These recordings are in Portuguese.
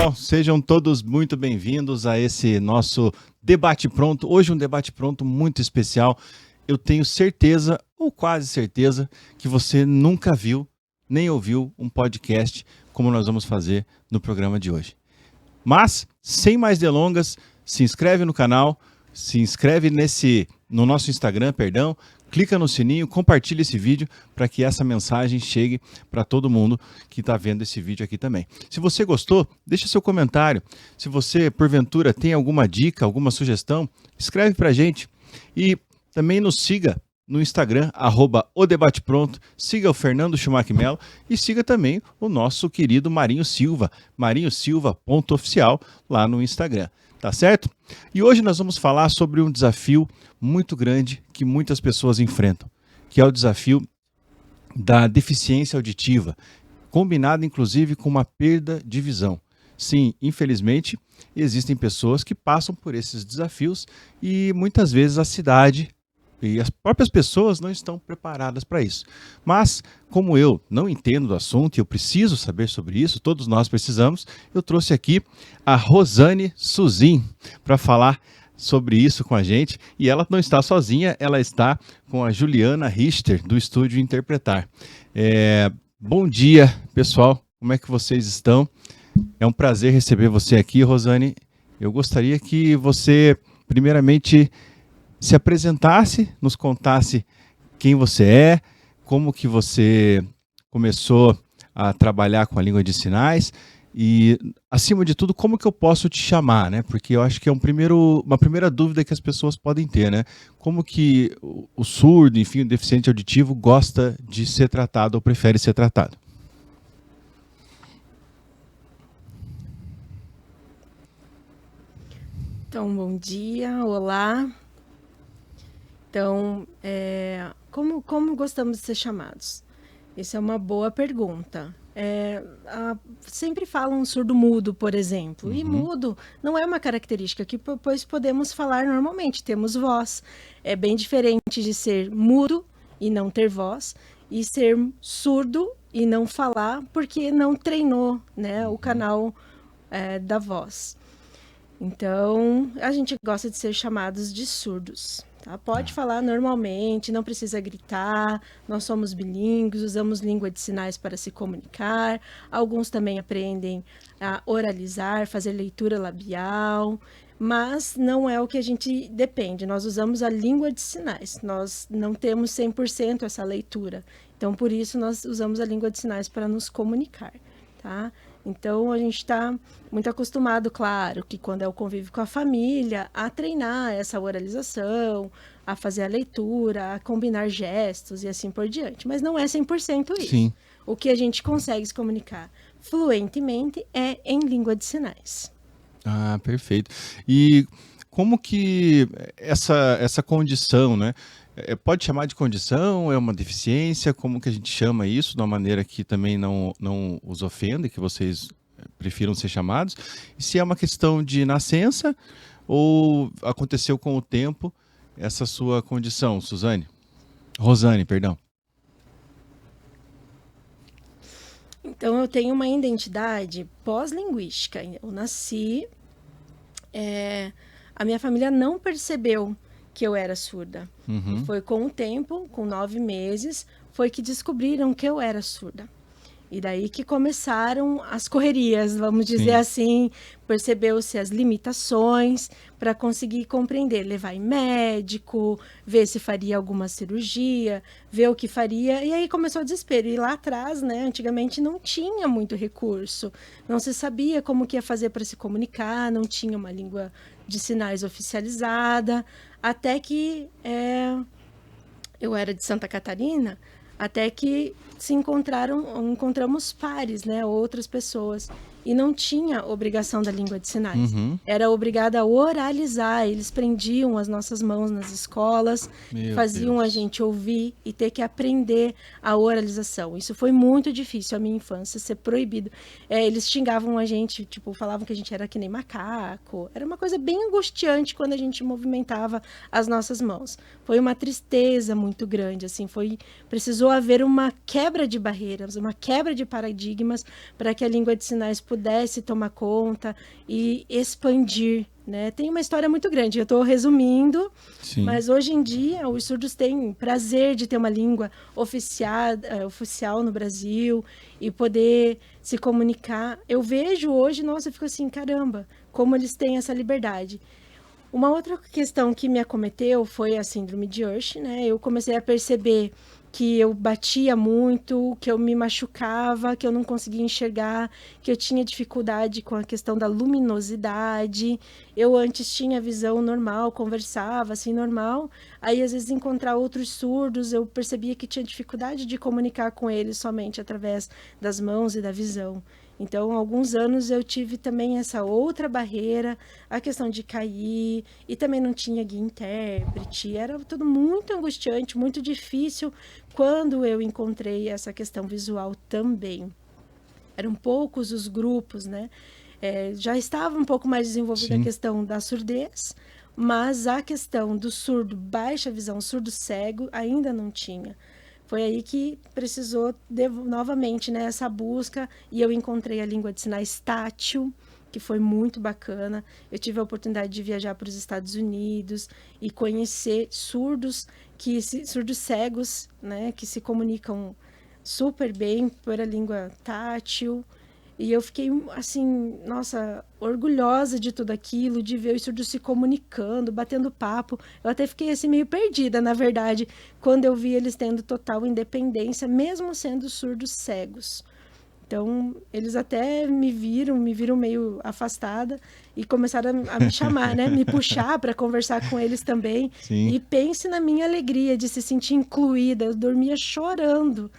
pessoal, sejam todos muito bem-vindos a esse nosso debate pronto. Hoje um debate pronto muito especial. Eu tenho certeza, ou quase certeza, que você nunca viu nem ouviu um podcast como nós vamos fazer no programa de hoje. Mas, sem mais delongas, se inscreve no canal, se inscreve no nosso Instagram, clica no sininho, compartilha esse vídeo para que essa mensagem chegue para todo mundo que está vendo esse vídeo aqui também. Se você gostou, deixa seu comentário. Se você, porventura, tem alguma dica, alguma sugestão, escreve para a gente. E também nos siga no Instagram, @odebatepronto, siga o Fernando Schumacher Melo e siga também o nosso querido Marinho Silva, marinhosilva.oficial lá no Instagram. Tá certo? E hoje nós vamos falar sobre um desafio muito grande que muitas pessoas enfrentam, que é o desafio da deficiência auditiva, combinado inclusive com uma perda de visão. Sim, infelizmente, existem pessoas que passam por esses desafios e muitas vezes a cidade e as próprias pessoas não estão preparadas para isso. Mas, como eu não entendo do assunto e eu preciso saber sobre isso, todos nós precisamos, eu trouxe aqui a Rosane Suzin para falar sobre isso com a gente. E ela não está sozinha, ela está com a Juliana Richter, do Estúdio Interpretar. Bom dia, pessoal, como é que vocês estão? É um prazer receber você aqui, Rosane. Eu gostaria que você, primeiramente, se apresentasse, nos contasse quem você é, como que você começou a trabalhar com a língua de sinais e, acima de tudo, como que eu posso te chamar, né? Porque eu acho que é uma primeira dúvida que as pessoas podem ter, né? Como que o surdo, enfim, o deficiente auditivo gosta de ser tratado ou prefere ser tratado? Então, bom dia, olá. Então, como gostamos de ser chamados? Essa é uma boa pergunta. Sempre falam surdo-mudo, por exemplo. E mudo não é uma característica que pois podemos falar normalmente, temos voz. É bem diferente de ser mudo e não ter voz, e ser surdo e não falar, porque não treinou, né, o canal da voz. Então, a gente gosta de ser chamados de surdos. Tá? Pode falar normalmente, não precisa gritar, nós somos bilíngues, usamos língua de sinais para se comunicar, alguns também aprendem a oralizar, fazer leitura labial, mas não é o que a gente depende, nós usamos a língua de sinais, nós não temos 100% essa leitura, então por isso nós usamos a língua de sinais para nos comunicar, tá? Então, a gente está muito acostumado, claro, que quando é o convívio com a família, a treinar essa oralização, a fazer a leitura, a combinar gestos e assim por diante. Mas não é 100% isso. Sim. O que a gente consegue se comunicar fluentemente é em língua de sinais. Ah, perfeito. E como que essa condição, né? Pode chamar de condição, é uma deficiência, como que a gente chama isso, de uma maneira que também não os ofenda, que vocês prefiram ser chamados, e se é uma questão de nascença ou aconteceu com o tempo essa sua condição, Rosane, perdão. Então, eu tenho uma identidade pós-linguística. Eu nasci, a minha família não percebeu que eu era surda. E foi com o tempo, com 9 meses, foi que descobriram que eu era surda. E daí que começaram as correrias, vamos dizer assim, percebeu-se as limitações para conseguir compreender, levar em médico, ver se faria alguma cirurgia, ver o que faria, e aí começou o desespero. E lá atrás, né, antigamente não tinha muito recurso, não se sabia como que ia fazer para se comunicar, não tinha uma língua de sinais oficializada, até que eu era de Santa Catarina, até que encontramos pares, né, outras pessoas, e não tinha obrigação da língua de sinais. Era obrigada a oralizar, eles prendiam as nossas mãos nas escolas, faziam a gente ouvir e ter que aprender a oralização. Isso foi muito difícil, a minha infância, ser proibido. Eles xingavam a gente, tipo, falavam que a gente era que nem macaco. Era uma coisa bem angustiante quando a gente movimentava as nossas mãos. Foi uma tristeza muito grande, assim, precisou haver uma quebra de barreiras, uma quebra de paradigmas para que a língua de sinais pudesse tomar conta e expandir, né? Tem uma história muito grande, eu estou resumindo, sim, mas hoje em dia os surdos têm prazer de ter uma língua oficial no Brasil e poder se comunicar. Eu vejo hoje, nossa, eu fico assim, caramba, como eles têm essa liberdade. Uma outra questão que me acometeu foi a síndrome de Usher, né? Eu comecei a perceber que eu batia muito, que eu me machucava, que eu não conseguia enxergar, que eu tinha dificuldade com a questão da luminosidade. Eu antes tinha visão normal, conversava assim normal. Aí às vezes encontrar outros surdos, eu percebia que tinha dificuldade de comunicar com eles somente através das mãos e da visão. Então, há alguns anos eu tive também essa outra barreira, a questão de cair, e também não tinha guia intérprete, era tudo muito angustiante, muito difícil quando eu encontrei essa questão visual também. Eram poucos os grupos, né? Já estava um pouco mais desenvolvida a questão da surdez, mas a questão do surdo baixa visão, surdo cego, ainda não tinha. Foi aí que precisou novamente, né, essa busca, e eu encontrei a língua de sinais tátil, que foi muito bacana. Eu tive a oportunidade de viajar para os Estados Unidos e conhecer surdos cegos, né, que se comunicam super bem por a língua tátil. E eu fiquei, assim, nossa, orgulhosa de tudo aquilo, de ver os surdos se comunicando, batendo papo. Eu até fiquei, assim, meio perdida, na verdade, quando eu vi eles tendo total independência, mesmo sendo surdos cegos. Então, eles até me viram meio afastada e começaram a me chamar, né? Me puxar para conversar com eles também. Sim. E pense na minha alegria de se sentir incluída. Eu dormia chorando.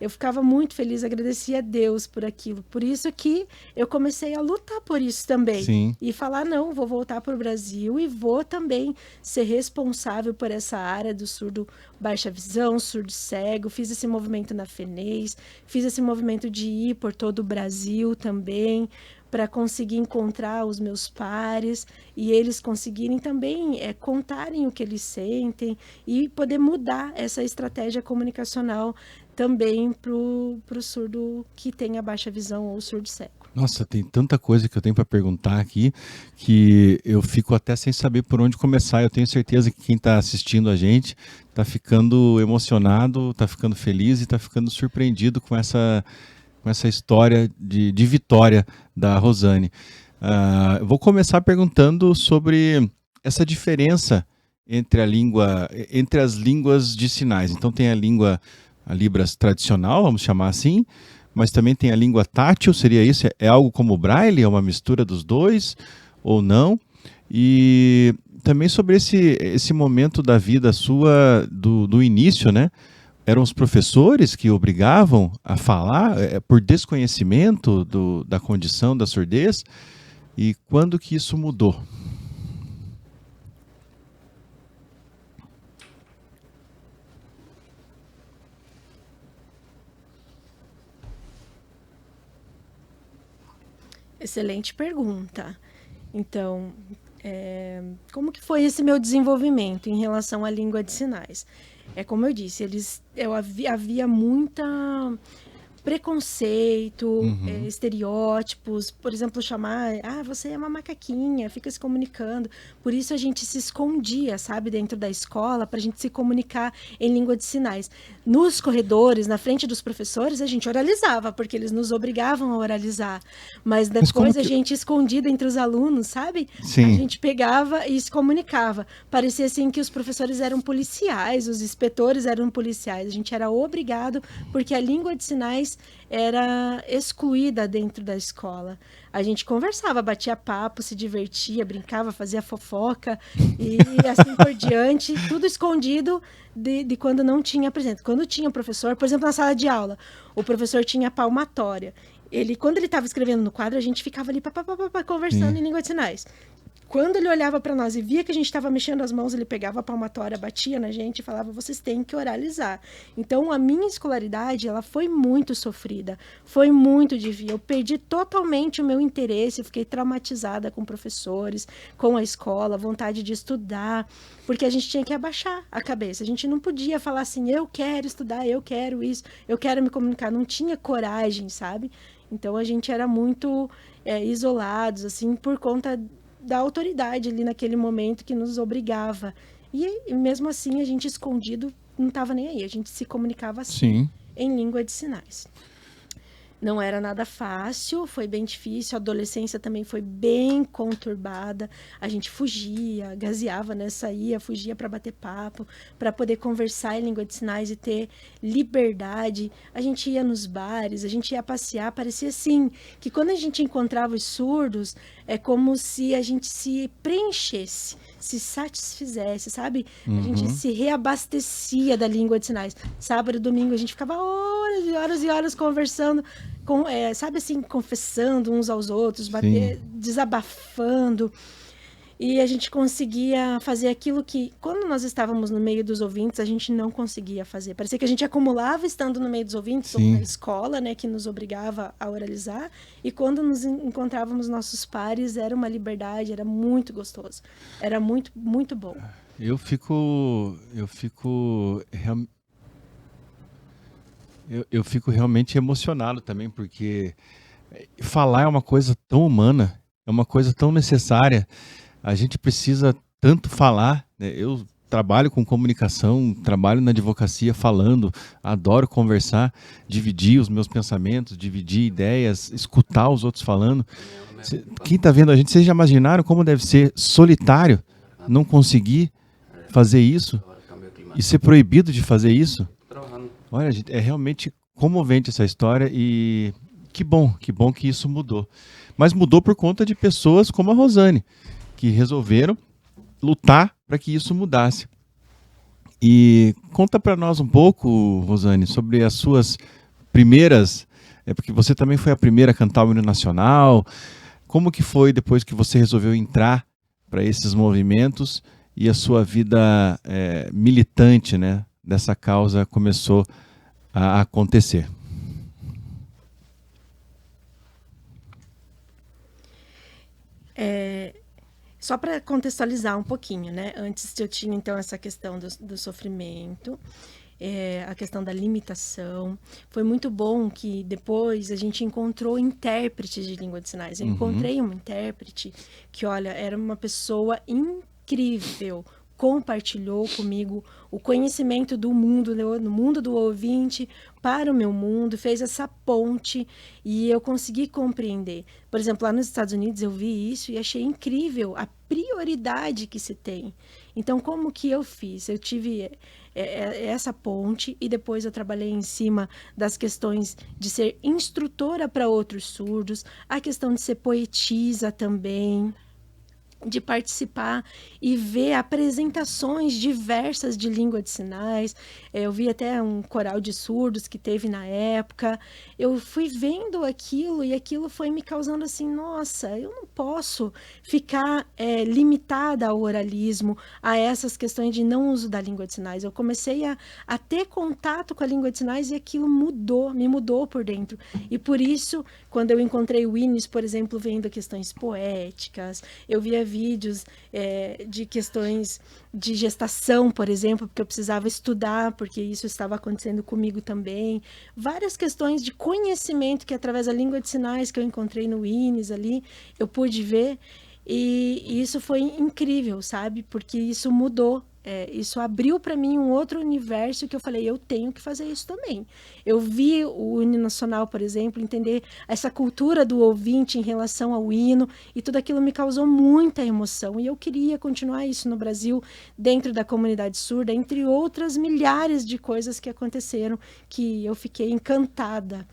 Eu ficava muito feliz, agradecia a Deus por aquilo. Por isso que eu comecei a lutar por isso também. Sim. E falar, não, vou voltar para o Brasil e vou também ser responsável por essa área do surdo baixa visão, surdo cego. Fiz esse movimento na FENES, fiz esse movimento de ir por todo o Brasil também, para conseguir encontrar os meus pares e eles conseguirem também contarem o que eles sentem e poder mudar essa estratégia comunicacional também para o surdo que tem a baixa visão ou surdo cego. Nossa, tem tanta coisa que eu tenho para perguntar aqui que eu fico até sem saber por onde começar. Eu tenho certeza que quem está assistindo a gente está ficando emocionado, está ficando feliz e está ficando surpreendido com essa história de vitória da Rosane. Eu vou começar perguntando sobre essa diferença entre as línguas de sinais. Então tem a Libras tradicional, vamos chamar assim, mas também tem a língua tátil, seria isso? É algo como o Braille? É uma mistura dos dois ou não? E também sobre esse momento da vida sua, do início, né? Eram os professores que obrigavam a falar por desconhecimento da condição da surdez? E quando que isso mudou? Excelente pergunta. Então, como que foi esse meu desenvolvimento em relação à língua de sinais? Como eu disse, havia muita preconceito, estereótipos, por exemplo, chamar, você é uma macaquinha, fica se comunicando. Por isso a gente se escondia, sabe, dentro da escola, para a gente se comunicar em língua de sinais. Nos corredores, na frente dos professores, a gente oralizava, porque eles nos obrigavam a oralizar. Mas depois a gente escondida entre os alunos, sabe? Sim. A gente pegava e se comunicava. Parecia assim que os professores eram policiais, os inspetores eram policiais. A gente era obrigado, porque a língua de sinais era excluída dentro da escola. A gente conversava, batia papo, se divertia, brincava, fazia fofoca e assim por diante, tudo escondido de quando não tinha presença. Quando tinha professor, por exemplo, na sala de aula, o professor tinha palmatória. Quando ele estava escrevendo no quadro, a gente ficava ali conversando em língua de sinais. Quando ele olhava para nós e via que a gente estava mexendo as mãos, ele pegava a palmatória, batia na gente e falava, vocês têm que oralizar. Então, a minha escolaridade, ela foi muito sofrida, foi muito difícil. Eu perdi totalmente o meu interesse, fiquei traumatizada com professores, com a escola, vontade de estudar, porque a gente tinha que abaixar a cabeça. A gente não podia falar assim, eu quero estudar, eu quero isso, eu quero me comunicar. Não tinha coragem, sabe? Então, a gente era muito isolados, assim, por conta da autoridade ali naquele momento que nos obrigava. E mesmo assim, a gente escondido não estava nem aí. A gente se comunicava assim, Sim. em língua de sinais. Não era nada fácil, foi bem difícil. A adolescência também foi bem conturbada. A gente fugia, gazeava, né? Saía, fugia para bater papo, para poder conversar em língua de sinais e ter liberdade. A gente ia nos bares, a gente ia passear. Parecia assim que quando a gente encontrava os surdos, é como se a gente se preenchesse, se satisfizesse, sabe? A gente se reabastecia da língua de sinais. Sábado e domingo a gente ficava horas e horas e horas conversando, sabe assim, confessando uns aos outros, desabafando. E a gente conseguia fazer aquilo que, quando nós estávamos no meio dos ouvintes, a gente não conseguia fazer. Parecia que a gente acumulava estando no meio dos ouvintes, ou na escola, né, que nos obrigava a oralizar. E quando nos encontrávamos nossos pares, era uma liberdade, era muito gostoso. Era muito, muito bom. Eu fico realmente emocionado também, porque falar é uma coisa tão humana, é uma coisa tão necessária. A gente precisa tanto falar, né? Eu trabalho com comunicação, trabalho na advocacia falando, adoro conversar, dividir os meus pensamentos, dividir ideias, escutar os outros falando. Quem está vendo a gente, vocês já imaginaram como deve ser solitário não conseguir fazer isso e ser proibido de fazer isso? Olha, gente, é realmente comovente essa história e que bom que isso mudou. Mas mudou por conta de pessoas como a Rosane, que resolveram lutar para que isso mudasse. E conta para nós um pouco, Rosane, sobre as suas primeiras, porque você também foi a primeira a cantar o hino nacional. Como que foi depois que você resolveu entrar para esses movimentos e a sua vida militante, né, dessa causa começou a acontecer? Só para contextualizar um pouquinho, né? Antes eu tinha, então, essa questão do sofrimento, a questão da limitação. Foi muito bom que depois a gente encontrou intérpretes de língua de sinais. Eu encontrei uma intérprete que, olha, era uma pessoa incrível, compartilhou comigo o conhecimento do mundo, no mundo do ouvinte, para o meu mundo, fez essa ponte e eu consegui compreender. Por exemplo, lá nos Estados Unidos eu vi isso e achei incrível a prioridade que se tem. Então, como que eu fiz? Eu tive essa ponte e depois eu trabalhei em cima das questões de ser instrutora para outros surdos, a questão de ser poetisa também, de participar e ver apresentações diversas de língua de sinais. Eu vi até um coral de surdos que teve na época. Eu fui vendo aquilo e aquilo foi me causando assim, nossa, eu não posso ficar limitada ao oralismo, a essas questões de não uso da língua de sinais. Eu comecei a ter contato com a língua de sinais e aquilo me mudou por dentro. E por isso, quando eu encontrei o Inês, por exemplo, vendo questões poéticas, eu via vídeos de questões de gestação, por exemplo, porque eu precisava estudar, porque isso estava acontecendo comigo também. Várias questões de conhecimento que, através da língua de sinais que eu encontrei no Inês ali, eu pude ver. E isso foi incrível, sabe? Porque isso mudou. Isso abriu para mim um outro universo que eu falei, eu tenho que fazer isso também. Eu vi o hino nacional, por exemplo, entender essa cultura do ouvinte em relação ao hino, e tudo aquilo me causou muita emoção. E eu queria continuar isso no Brasil, dentro da comunidade surda, entre outras milhares de coisas que aconteceram, que eu fiquei encantada.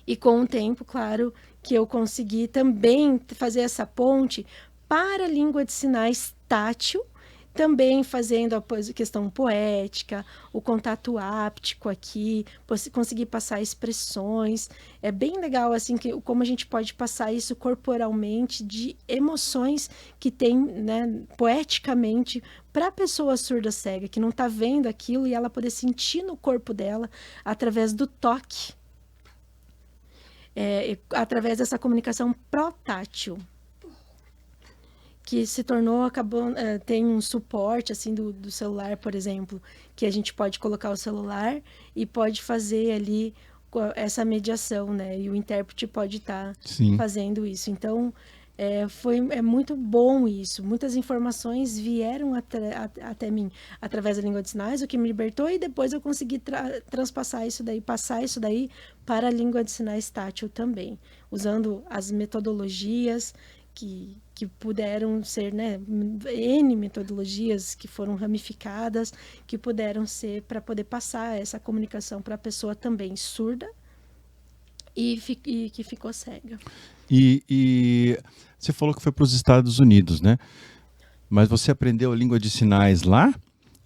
E com o tempo, claro, que eu consegui também fazer essa ponte para a língua de sinais tátil, também fazendo a questão poética, o contato áptico aqui, conseguir passar expressões. É bem legal, assim, como a gente pode passar isso corporalmente, de emoções que tem, né, poeticamente, para a pessoa surda cega, que não está vendo aquilo, e ela poder sentir no corpo dela através do toque, através dessa comunicação protátil, que se tornou, tem um suporte assim do celular, por exemplo, que a gente pode colocar o celular e pode fazer ali essa mediação, né? E o intérprete pode estar fazendo isso. Então, é muito bom isso. Muitas informações vieram até mim através da língua de sinais, o que me libertou, e depois eu consegui transpassar isso daí, passar isso daí para a língua de sinais tátil também, usando as metodologias que puderam ser, né, N metodologias que foram ramificadas, que puderam ser para poder passar essa comunicação para a pessoa também surda e que ficou cega. E você falou que foi para os Estados Unidos, né? Mas você aprendeu a língua de sinais lá?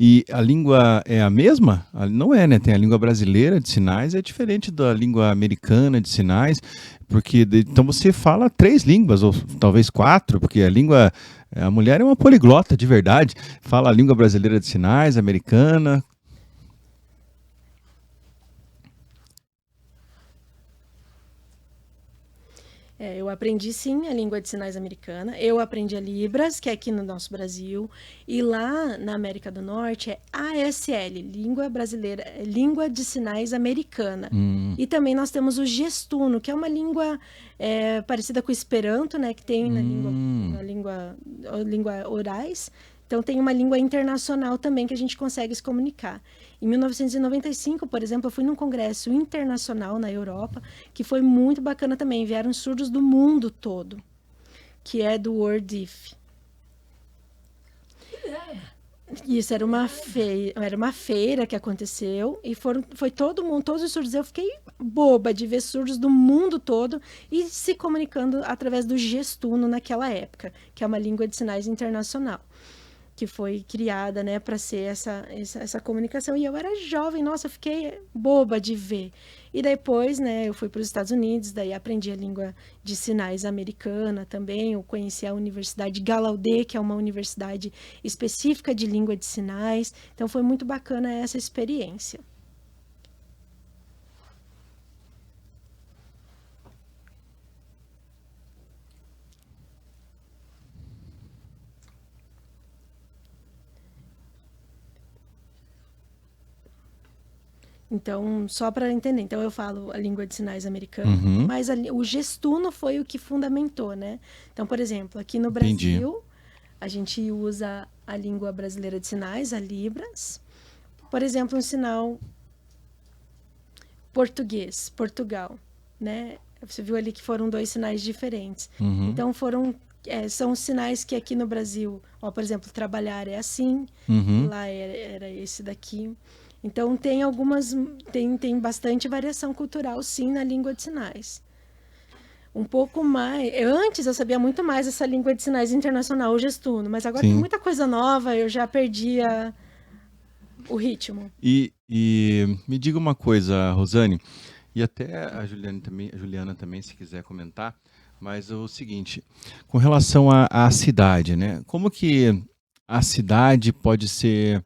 E a língua é a mesma? Não é, né? Tem a língua brasileira de sinais, é diferente da língua americana de sinais, porque então você fala 3 línguas, ou talvez 4, porque a mulher é uma poliglota de verdade. Fala a língua brasileira de sinais, americana. Eu aprendi, sim, a língua de sinais americana. Eu aprendi a Libras, que é aqui no nosso Brasil. E lá na América do Norte é ASL, Língua Brasileira, Língua de Sinais Americana. E também nós temos o Gestuno, que é uma língua parecida com o Esperanto, né, que tem na língua orais. Então, tem uma língua internacional também que a gente consegue se comunicar. Em 1995, por exemplo, eu fui num congresso internacional na Europa, que foi muito bacana também. Vieram surdos do mundo todo, que é do World IF. Isso era uma feira que aconteceu e foi todo mundo, todos os surdos. Eu fiquei boba de ver surdos do mundo todo e se comunicando através do gestuno naquela época, que é uma língua de sinais internacional, que foi criada, né, para ser essa comunicação. E eu era jovem, nossa, eu fiquei boba de ver. E depois, né, eu fui para os Estados Unidos, daí aprendi a língua de sinais americana também. Eu conheci a Universidade Gallaudet, que é uma universidade específica de língua de sinais. Então foi muito bacana essa experiência. Então, só para entender, então eu falo a língua de sinais americana, mas o gestuno foi o que fundamentou, né? Então, por exemplo, aqui no Brasil, a gente usa a língua brasileira de sinais, a Libras. Por exemplo, um sinal português, Portugal, né? Você viu ali que foram 2 sinais diferentes. Então, são sinais que aqui no Brasil, por exemplo, trabalhar é assim, lá era esse daqui. Então, tem bastante variação cultural, sim, na língua de sinais. Um pouco mais. Antes eu sabia muito mais essa língua de sinais internacional, o gestuno, mas agora tem muita coisa nova, eu já perdi o ritmo. E me diga uma coisa, Rosane, e até a Juliana também, se quiser comentar, mas o seguinte, com relação à cidade, né? Como que a cidade pode ser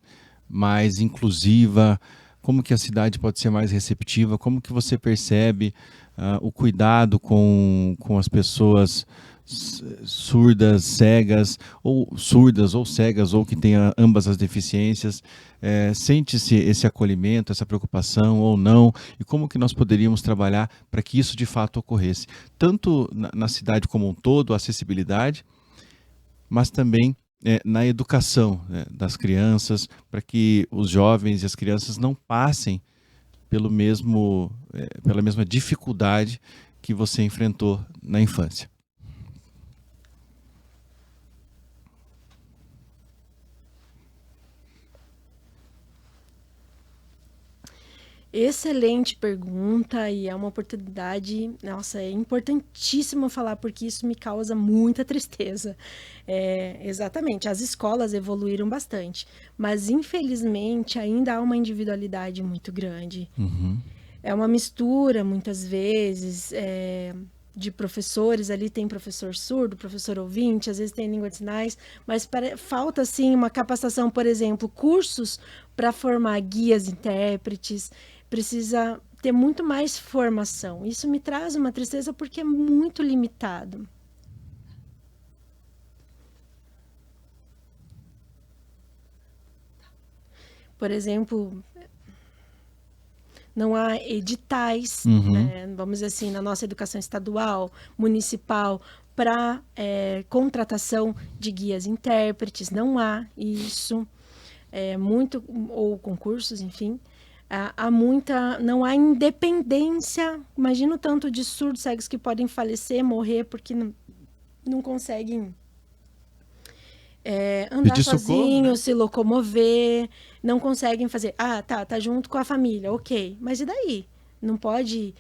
mais inclusiva? Como que a cidade pode ser mais receptiva? Como que você percebe o cuidado com as pessoas surdas, cegas, ou cegas, ou que tenha ambas as deficiências? Sente-se esse acolhimento, essa preocupação ou não? E como que nós poderíamos trabalhar para que isso de fato ocorresse? Tanto na cidade como um todo, a acessibilidade, mas também na educação, né, das crianças, para que os jovens e as crianças não passem pela mesma dificuldade que você enfrentou na infância. Excelente pergunta e é uma oportunidade, nossa, é importantíssimo falar porque isso me causa muita tristeza. Exatamente, as escolas evoluíram bastante, mas infelizmente ainda há uma individualidade muito grande. Uhum. É uma mistura, muitas vezes, de professores, ali tem professor surdo, professor ouvinte, às vezes tem língua de sinais, mas falta, assim, uma capacitação, por exemplo, cursos para formar guias, intérpretes, precisa ter muito mais formação. Isso me traz uma tristeza porque é muito limitado. Por exemplo, não há editais, né, vamos dizer assim, na nossa educação estadual, municipal, para contratação de guias intérpretes, não há isso, ou concursos, enfim. Não há independência, imagina o tanto de surdos cegos que podem falecer, morrer, porque não conseguem andar sozinho, né? Se locomover, não conseguem fazer, tá junto com a família, ok, mas e daí? Não pode,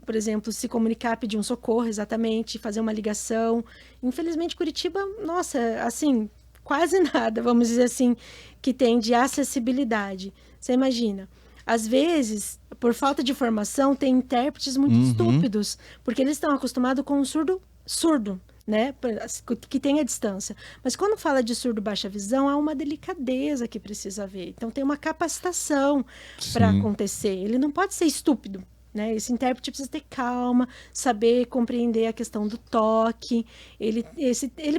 por exemplo, se comunicar, pedir um socorro, exatamente, fazer uma ligação. Infelizmente, Curitiba, nossa, assim, quase nada, vamos dizer assim, que tem de acessibilidade. Você imagina, às vezes, por falta de formação, tem intérpretes muito estúpidos, porque eles estão acostumados com um surdo, né, que tem a distância. Mas quando fala de surdo baixa visão, há uma delicadeza que precisa haver. Então tem uma capacitação para acontecer. Ele não pode ser estúpido, né? Esse intérprete precisa ter calma, saber compreender a questão do toque. Ele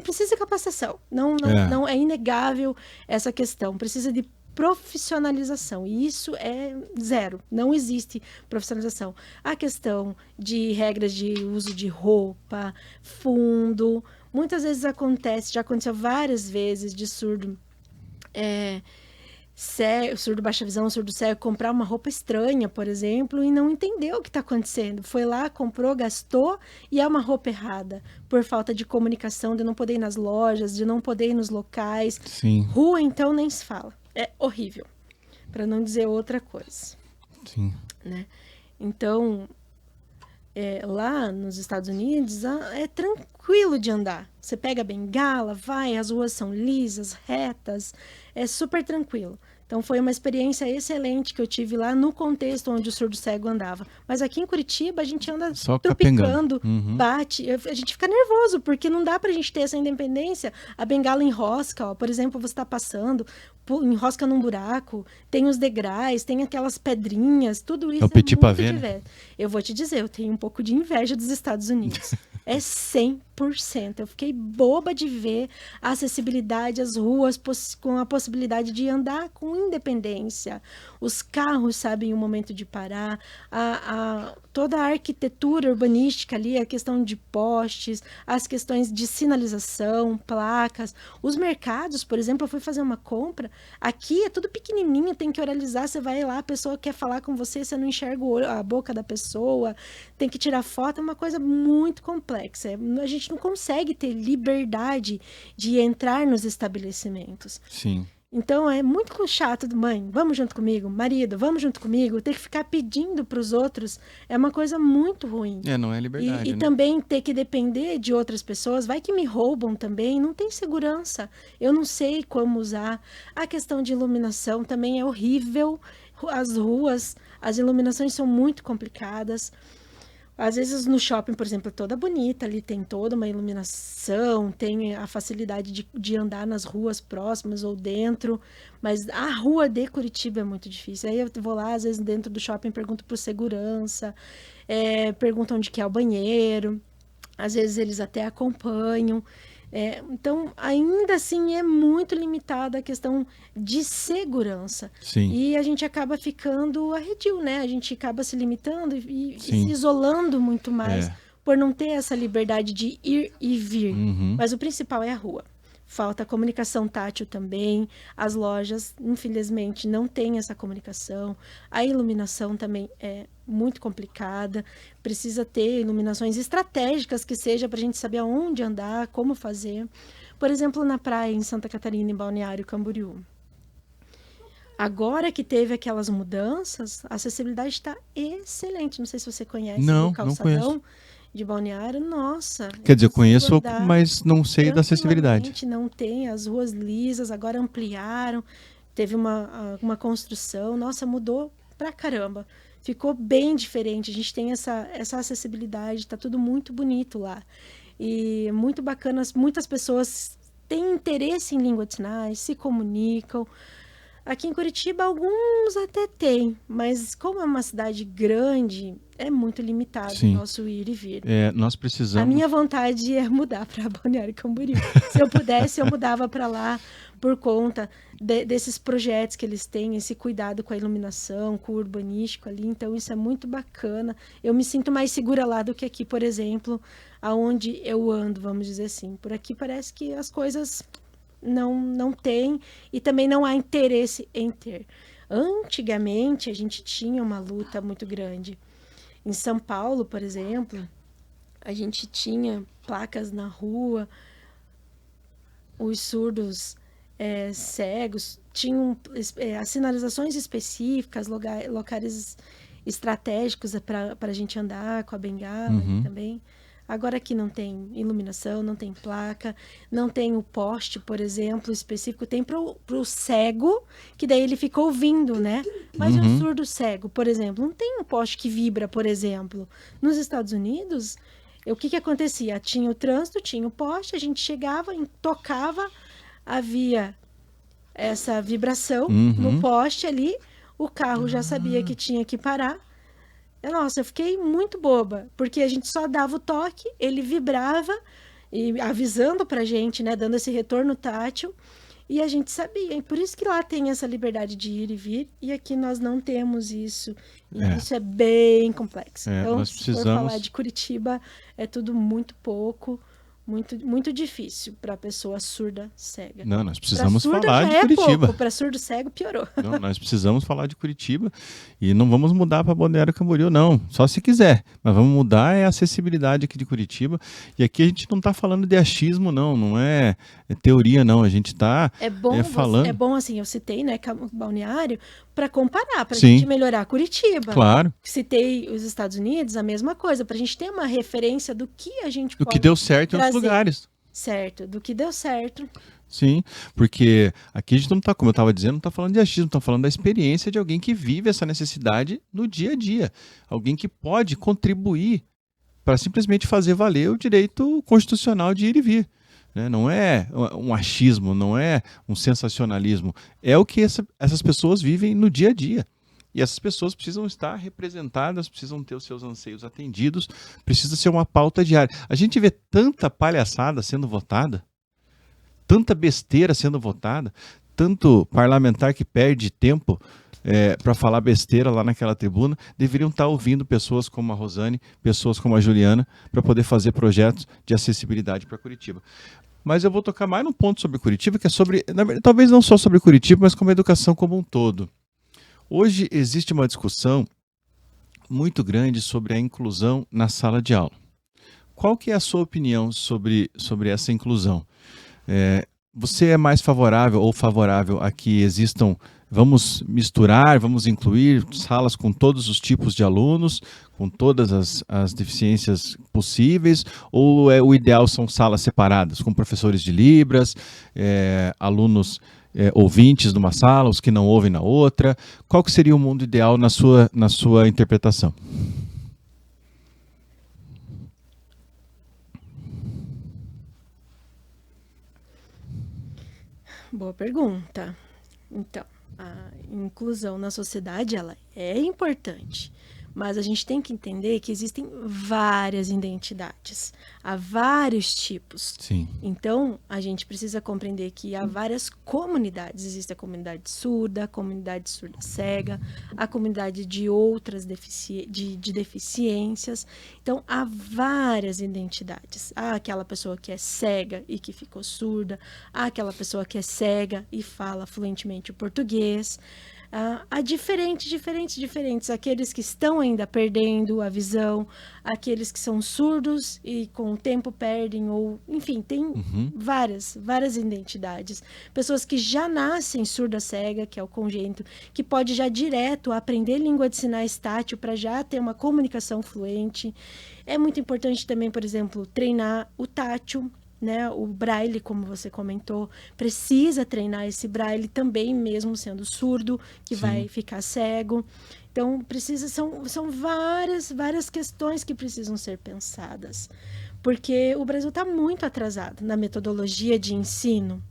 precisa de capacitação. Não é inegável essa questão. Precisa de profissionalização, e isso é zero, não existe profissionalização. A questão de regras de uso de roupa, fundo, muitas vezes já aconteceu várias vezes de surdo surdo baixa visão, surdo cego, comprar uma roupa estranha, por exemplo, e não entendeu o que está acontecendo. Foi lá, comprou, gastou e é uma roupa errada, por falta de comunicação, de não poder ir nas lojas, de não poder ir nos locais. Sim. Rua, então, nem se fala. É horrível, para não dizer outra coisa. Sim. Né? Então, lá nos Estados Unidos, é tranquilo de andar. Você pega a bengala, vai, as ruas são lisas, retas, é super tranquilo. Então, foi uma experiência excelente que eu tive lá no contexto onde o surdo cego andava. Mas aqui em Curitiba, a gente anda só tropicando, bate. A gente fica nervoso, porque não dá pra gente ter essa independência. A bengala enrosca, ó, por exemplo, você está passando, enrosca num buraco, tem os degraus, tem aquelas pedrinhas, tudo isso é muito pavê, né? Eu vou te dizer, eu tenho um pouco de inveja dos Estados Unidos. É 100%. Eu fiquei boba de ver a acessibilidade às ruas com a possibilidade de andar com independência. Os carros sabem o momento de parar, toda a arquitetura urbanística ali, a questão de postes, as questões de sinalização, placas. Os mercados, por exemplo, eu fui fazer uma compra, aqui é tudo pequenininho, tem que oralizar, você vai lá, a pessoa quer falar com você, você não enxerga a boca da pessoa, tem que tirar foto, é uma coisa muito complexa. A gente não consegue ter liberdade de entrar nos estabelecimentos. Sim. Então, é muito chato, mãe, vamos junto comigo, marido, vamos junto comigo, ter que ficar pedindo para os outros é uma coisa muito ruim. Não é liberdade, E né? também ter que depender de outras pessoas, vai que me roubam também, não tem segurança, eu não sei como usar. A questão de iluminação também é horrível, as ruas, as iluminações são muito complicadas. Às vezes no shopping, por exemplo, é toda bonita, ali tem toda uma iluminação, tem a facilidade de andar nas ruas próximas ou dentro, mas a rua de Curitiba é muito difícil. Aí eu vou lá, às vezes dentro do shopping, pergunto por segurança, pergunto onde que é o banheiro, às vezes eles até acompanham. Então, ainda assim, é muito limitada a questão de segurança. Sim. E a gente acaba ficando arredio, né? A gente acaba se limitando e se isolando muito mais por não ter essa liberdade de ir e vir. Mas o principal é a rua. Falta comunicação tátil também. As lojas, infelizmente, não têm essa comunicação. A iluminação também é muito complicada. Precisa ter iluminações estratégicas que seja para a gente saber aonde andar, como fazer. Por exemplo, na praia em Santa Catarina, em Balneário Camboriú. Agora que teve aquelas mudanças, a acessibilidade está excelente. Não sei se você conhece Não, o não conheço. calçadão de Balneário. Nossa, Quer dizer, eu consigo conheço, andar mas não sei da acessibilidade. tranquilamente, não tem as ruas lisas, agora ampliaram, teve uma construção, nossa, mudou pra caramba. Ficou bem diferente, a gente tem essa acessibilidade, tá tudo muito bonito lá. E muito bacana, muitas pessoas têm interesse em língua de sinais, se comunicam. Aqui em Curitiba, alguns até têm, mas como é uma cidade grande, é muito limitado o Sim. nosso ir e vir. Nós A precisamos. minha vontade é mudar para Balneário Camboriú. Se eu pudesse, eu mudava para lá por conta desses projetos que eles têm, esse cuidado com a iluminação, com o urbanístico ali. Então, isso é muito bacana. Eu me sinto mais segura lá do que aqui, por exemplo, aonde eu ando, vamos dizer assim. Por aqui parece que as coisas não tem e também não há interesse em ter. Antigamente, a gente tinha uma luta muito grande. Em São Paulo, por exemplo, a gente tinha placas na rua, os surdos cegos tinham as sinalizações específicas, locais estratégicos para a gente andar com a bengala também. Agora aqui não tem iluminação, não tem placa, não tem o poste, por exemplo, específico. Tem para o cego, que daí ele fica ouvindo, né? Mas o surdo cego, por exemplo, não tem um poste que vibra, por exemplo. Nos Estados Unidos, o que acontecia? Tinha o trânsito, tinha o poste, a gente chegava, tocava, havia essa vibração no poste ali, o carro já sabia que tinha que parar. Nossa, eu fiquei muito boba, porque a gente só dava o toque, ele vibrava, e avisando pra gente, né, dando esse retorno tátil, e a gente sabia. E por isso que lá tem essa liberdade de ir e vir, e aqui nós não temos isso. E isso é bem complexo. Então, se for falar de Curitiba, é tudo muito pouco, muito difícil para a pessoa surda cega. Não, nós precisamos falar de Curitiba. Para surdo cego piorou. Não, nós precisamos falar de Curitiba e não vamos mudar para Balneário Camboriú, não. Só se quiser. Mas vamos mudar a acessibilidade aqui de Curitiba. E aqui a gente não está falando de achismo, não é teoria, não. A gente está falando. É bom, assim, eu citei, né, Balneário, para comparar, para a gente melhorar Curitiba. Claro. Citei os Estados Unidos, a mesma coisa, para a gente ter uma referência do que a gente pode do que deu certo trazer. Em outros lugares. Certo, do que deu certo. Sim, porque aqui a gente não está, como eu estava dizendo, não está falando de achismo, está falando da experiência de alguém que vive essa necessidade no dia a dia. Alguém que pode contribuir para simplesmente fazer valer o direito constitucional de ir e vir. Não é um achismo, não é um sensacionalismo. É o que essas pessoas vivem no dia a dia. E essas pessoas precisam estar representadas, precisam ter os seus anseios atendidos, precisa ser uma pauta diária. A gente vê tanta palhaçada sendo votada, tanta besteira sendo votada, tanto parlamentar que perde tempo para falar besteira lá naquela tribuna, deveriam estar ouvindo pessoas como a Rosane, pessoas como a Juliana, para poder fazer projetos de acessibilidade para Curitiba. Mas eu vou tocar mais num ponto sobre Curitiba, que é sobre, talvez não só sobre Curitiba, mas como a educação como um todo. Hoje existe uma discussão muito grande sobre a inclusão na sala de aula. Qual que é a sua opinião sobre essa inclusão? Você é mais favorável ou favorável a que existam, vamos misturar, vamos incluir salas com todos os tipos de alunos, com todas as deficiências possíveis, ou o ideal são salas separadas, com professores de Libras, alunos ouvintes numa sala, os que não ouvem na outra? Qual que seria o mundo ideal na sua interpretação? Boa pergunta. Então, a inclusão na sociedade, ela é importante, mas a gente tem que entender que existem várias identidades, há vários tipos. Sim. Então, a gente precisa compreender que há várias comunidades. Existe a comunidade surda, a comunidade surda cega, a comunidade de outras deficiências. Então, há várias identidades. Há aquela pessoa que é cega e que ficou surda, há aquela pessoa que é cega e fala fluentemente o português. a diferentes. Aqueles que estão ainda perdendo a visão, aqueles que são surdos e com o tempo perdem, ou enfim, tem várias identidades. Pessoas que já nascem surda cega, que é o congênito, que pode já direto aprender língua de sinais tátil para já ter uma comunicação fluente. É muito importante também, por exemplo, treinar o tátil, né? O braille, como você comentou, precisa treinar esse braille também, mesmo sendo surdo, que vai ficar cego. Então, são várias questões que precisam ser pensadas, porque o Brasil está muito atrasado na metodologia de ensino,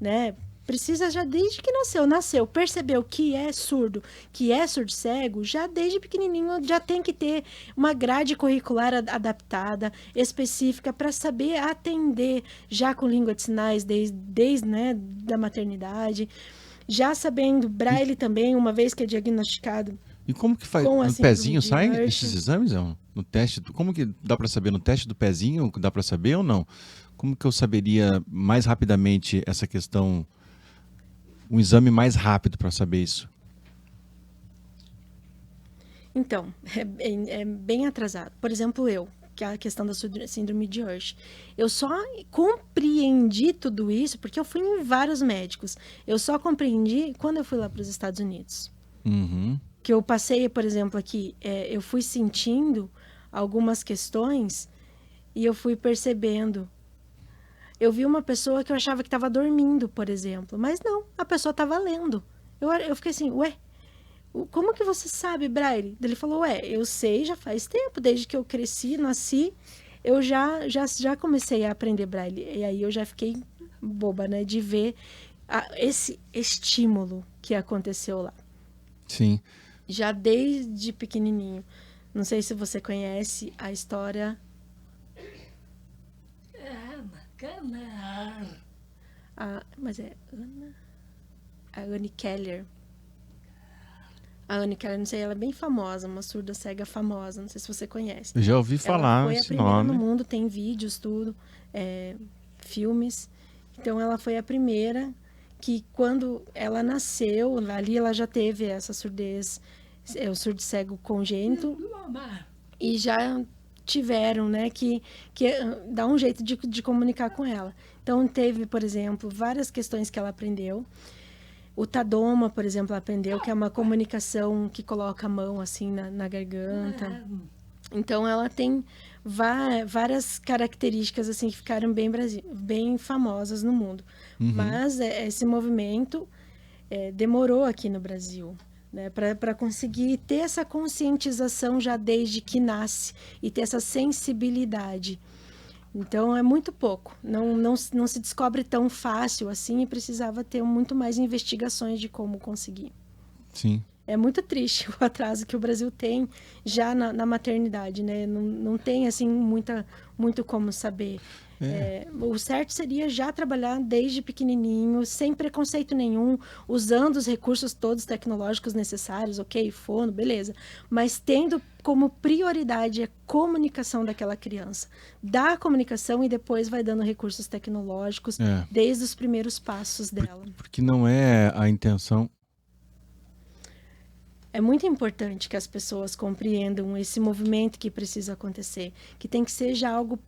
né? Precisa já desde que nasceu, percebeu que é surdo cego, já desde pequenininho já tem que ter uma grade curricular adaptada, específica, para saber atender já com língua de sinais desde né, da maternidade, já sabendo braille também, uma vez que é diagnosticado. E como que faz? No pezinho sai esses exames? No teste, como que dá para saber? No teste do pezinho dá para saber ou não? Como que eu saberia mais rapidamente essa questão? Um exame mais rápido para saber isso? Então, é bem atrasado. Por exemplo, que é a questão da síndrome de Hirsch. Eu só compreendi tudo isso porque eu fui em vários médicos. Eu só compreendi quando eu fui lá para os Estados Unidos. Que eu passei, por exemplo, aqui, eu fui sentindo algumas questões e eu fui percebendo. Eu vi uma pessoa que eu achava que estava dormindo, por exemplo. Mas não, a pessoa estava lendo. Eu fiquei assim, ué, como que você sabe braille? Ele falou, eu sei já faz tempo, desde que eu cresci, nasci, eu já comecei a aprender braille. E aí eu já fiquei boba, né, de ver esse estímulo que aconteceu lá. Sim. Já desde pequenininho. Não sei se você conhece a história... mas é Ana? A Anne Keller. A Anne Keller, não sei, ela é bem famosa, uma surda cega famosa, não sei se você conhece. Eu já ouvi falar ela foi esse a primeira nome. no mundo, tem vídeos, tudo, filmes. Então, ela foi a primeira que, quando ela nasceu, ali ela já teve essa surdez, o surdo cego congênito, e já tiveram, né, que dar um jeito de comunicar com ela. Então, teve, por exemplo, várias questões que ela aprendeu. O Tadoma, por exemplo, ela aprendeu, que é uma comunicação que coloca a mão, assim, na garganta. Então, ela tem várias características, assim, que ficaram bem famosas no mundo. Mas esse movimento demorou aqui no Brasil, né, para conseguir ter essa conscientização já desde que nasce e ter essa sensibilidade. Então, é muito pouco. Não se descobre tão fácil assim e precisava ter muito mais investigações de como conseguir. Sim. É muito triste o atraso que o Brasil tem já na maternidade, né? Não tem, assim, muito como saber. O certo seria já trabalhar desde pequenininho, sem preconceito nenhum, usando os recursos todos tecnológicos necessários, ok, fono, beleza. Mas tendo como prioridade a comunicação daquela criança. Dá a comunicação e depois vai dando recursos tecnológicos desde os primeiros passos dela. Porque não é a intenção... É muito importante que as pessoas compreendam esse movimento que precisa acontecer, que tem que ser já algo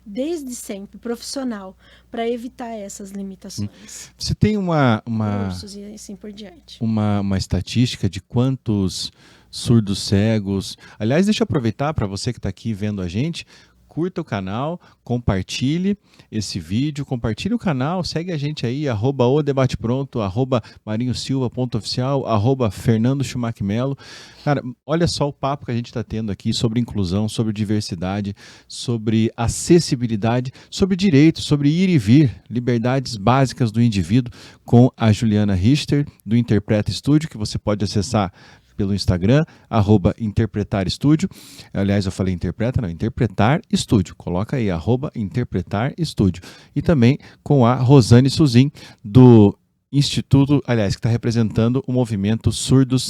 desde sempre profissional, para evitar essas limitações. Você tem cursos e assim por diante. Uma estatística de quantos surdos cegos... Aliás, deixa eu aproveitar para você que está aqui vendo a gente... Curta o canal, compartilhe esse vídeo, compartilhe o canal, segue a gente aí, @odebatepronto, @marinhosilva.oficial, @fernandoschumac-melo. Cara, olha só o papo que a gente está tendo aqui sobre inclusão, sobre diversidade, sobre acessibilidade, sobre direitos, sobre ir e vir, liberdades básicas do indivíduo, com a Juliana Richter, do Interpreta Estúdio, que você pode acessar pelo Instagram, @interpretarestúdio. Aliás, eu falei interpreta, não, Interpretar Estúdio. Coloca aí, @interpretar estúdio. E também com a Rosane Suzin, do Instituto, aliás, que está representando o movimento Surdos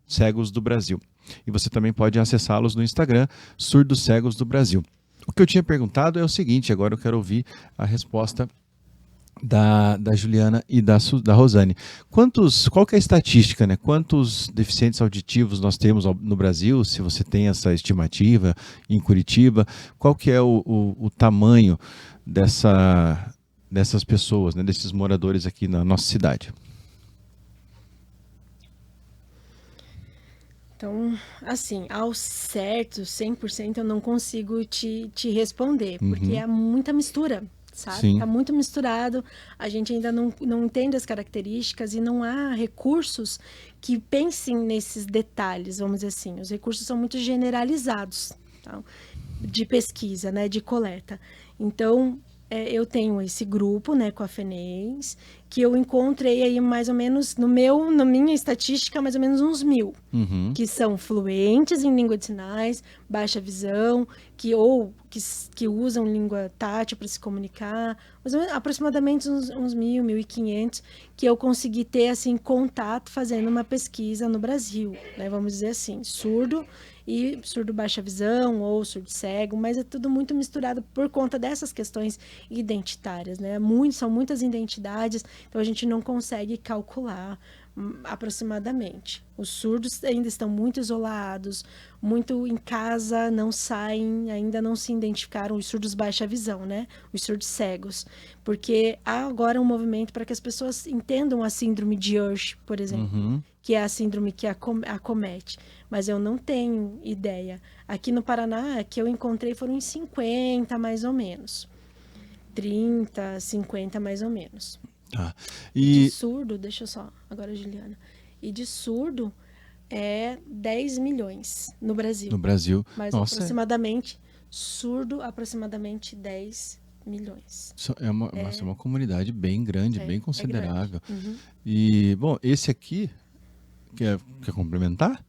Cegos do Brasil. E você também pode acessá-los no Instagram, Surdos Cegos do Brasil. O que eu tinha perguntado é o seguinte, agora eu quero ouvir a resposta da Juliana e da Rosane. Qual que é a estatística, né? Quantos deficientes auditivos nós temos no Brasil, se você tem essa estimativa, em Curitiba? Qual que é o tamanho dessas pessoas, né? Desses moradores aqui na nossa cidade? Então, assim, ao certo, 100% eu não consigo te responder, porque é muita mistura, sabe? Sim. Tá muito misturado, a gente ainda não entende as características e não há recursos que pensem nesses detalhes, vamos dizer assim. Os recursos são muito generalizados, tá? De pesquisa, né, de coleta. Então, eu tenho esse grupo, né, com a FENES, que eu encontrei aí mais ou menos, na minha estatística, mais ou menos uns 1.000, que são fluentes em língua de sinais, baixa visão, que usam língua tátil para se comunicar, aproximadamente uns 1.000, 1.500, que eu consegui ter, assim, contato fazendo uma pesquisa no Brasil, né, vamos dizer assim, surdo e surdo baixa visão ou surdo cego, mas é tudo muito misturado por conta dessas questões identitárias, né? São muitas identidades, então a gente não consegue calcular aproximadamente. Os surdos ainda estão muito isolados, muito em casa, não saem, ainda não se identificaram os surdos baixa visão, né? Os surdos cegos. Porque há agora um movimento para que as pessoas entendam a síndrome de Ursh, por exemplo, que é a síndrome que acomete. Mas eu não tenho ideia. Aqui no Paraná, que eu encontrei foram em 50, mais ou menos. 30, 50, mais ou menos. De surdo, deixa eu só, agora Juliana. E de surdo é 10 milhões no Brasil. No Brasil. Mas Nossa, aproximadamente, surdo, aproximadamente 10 milhões. É uma comunidade bem grande, bem considerável. Grande. E, bom, esse aqui, quer complementar?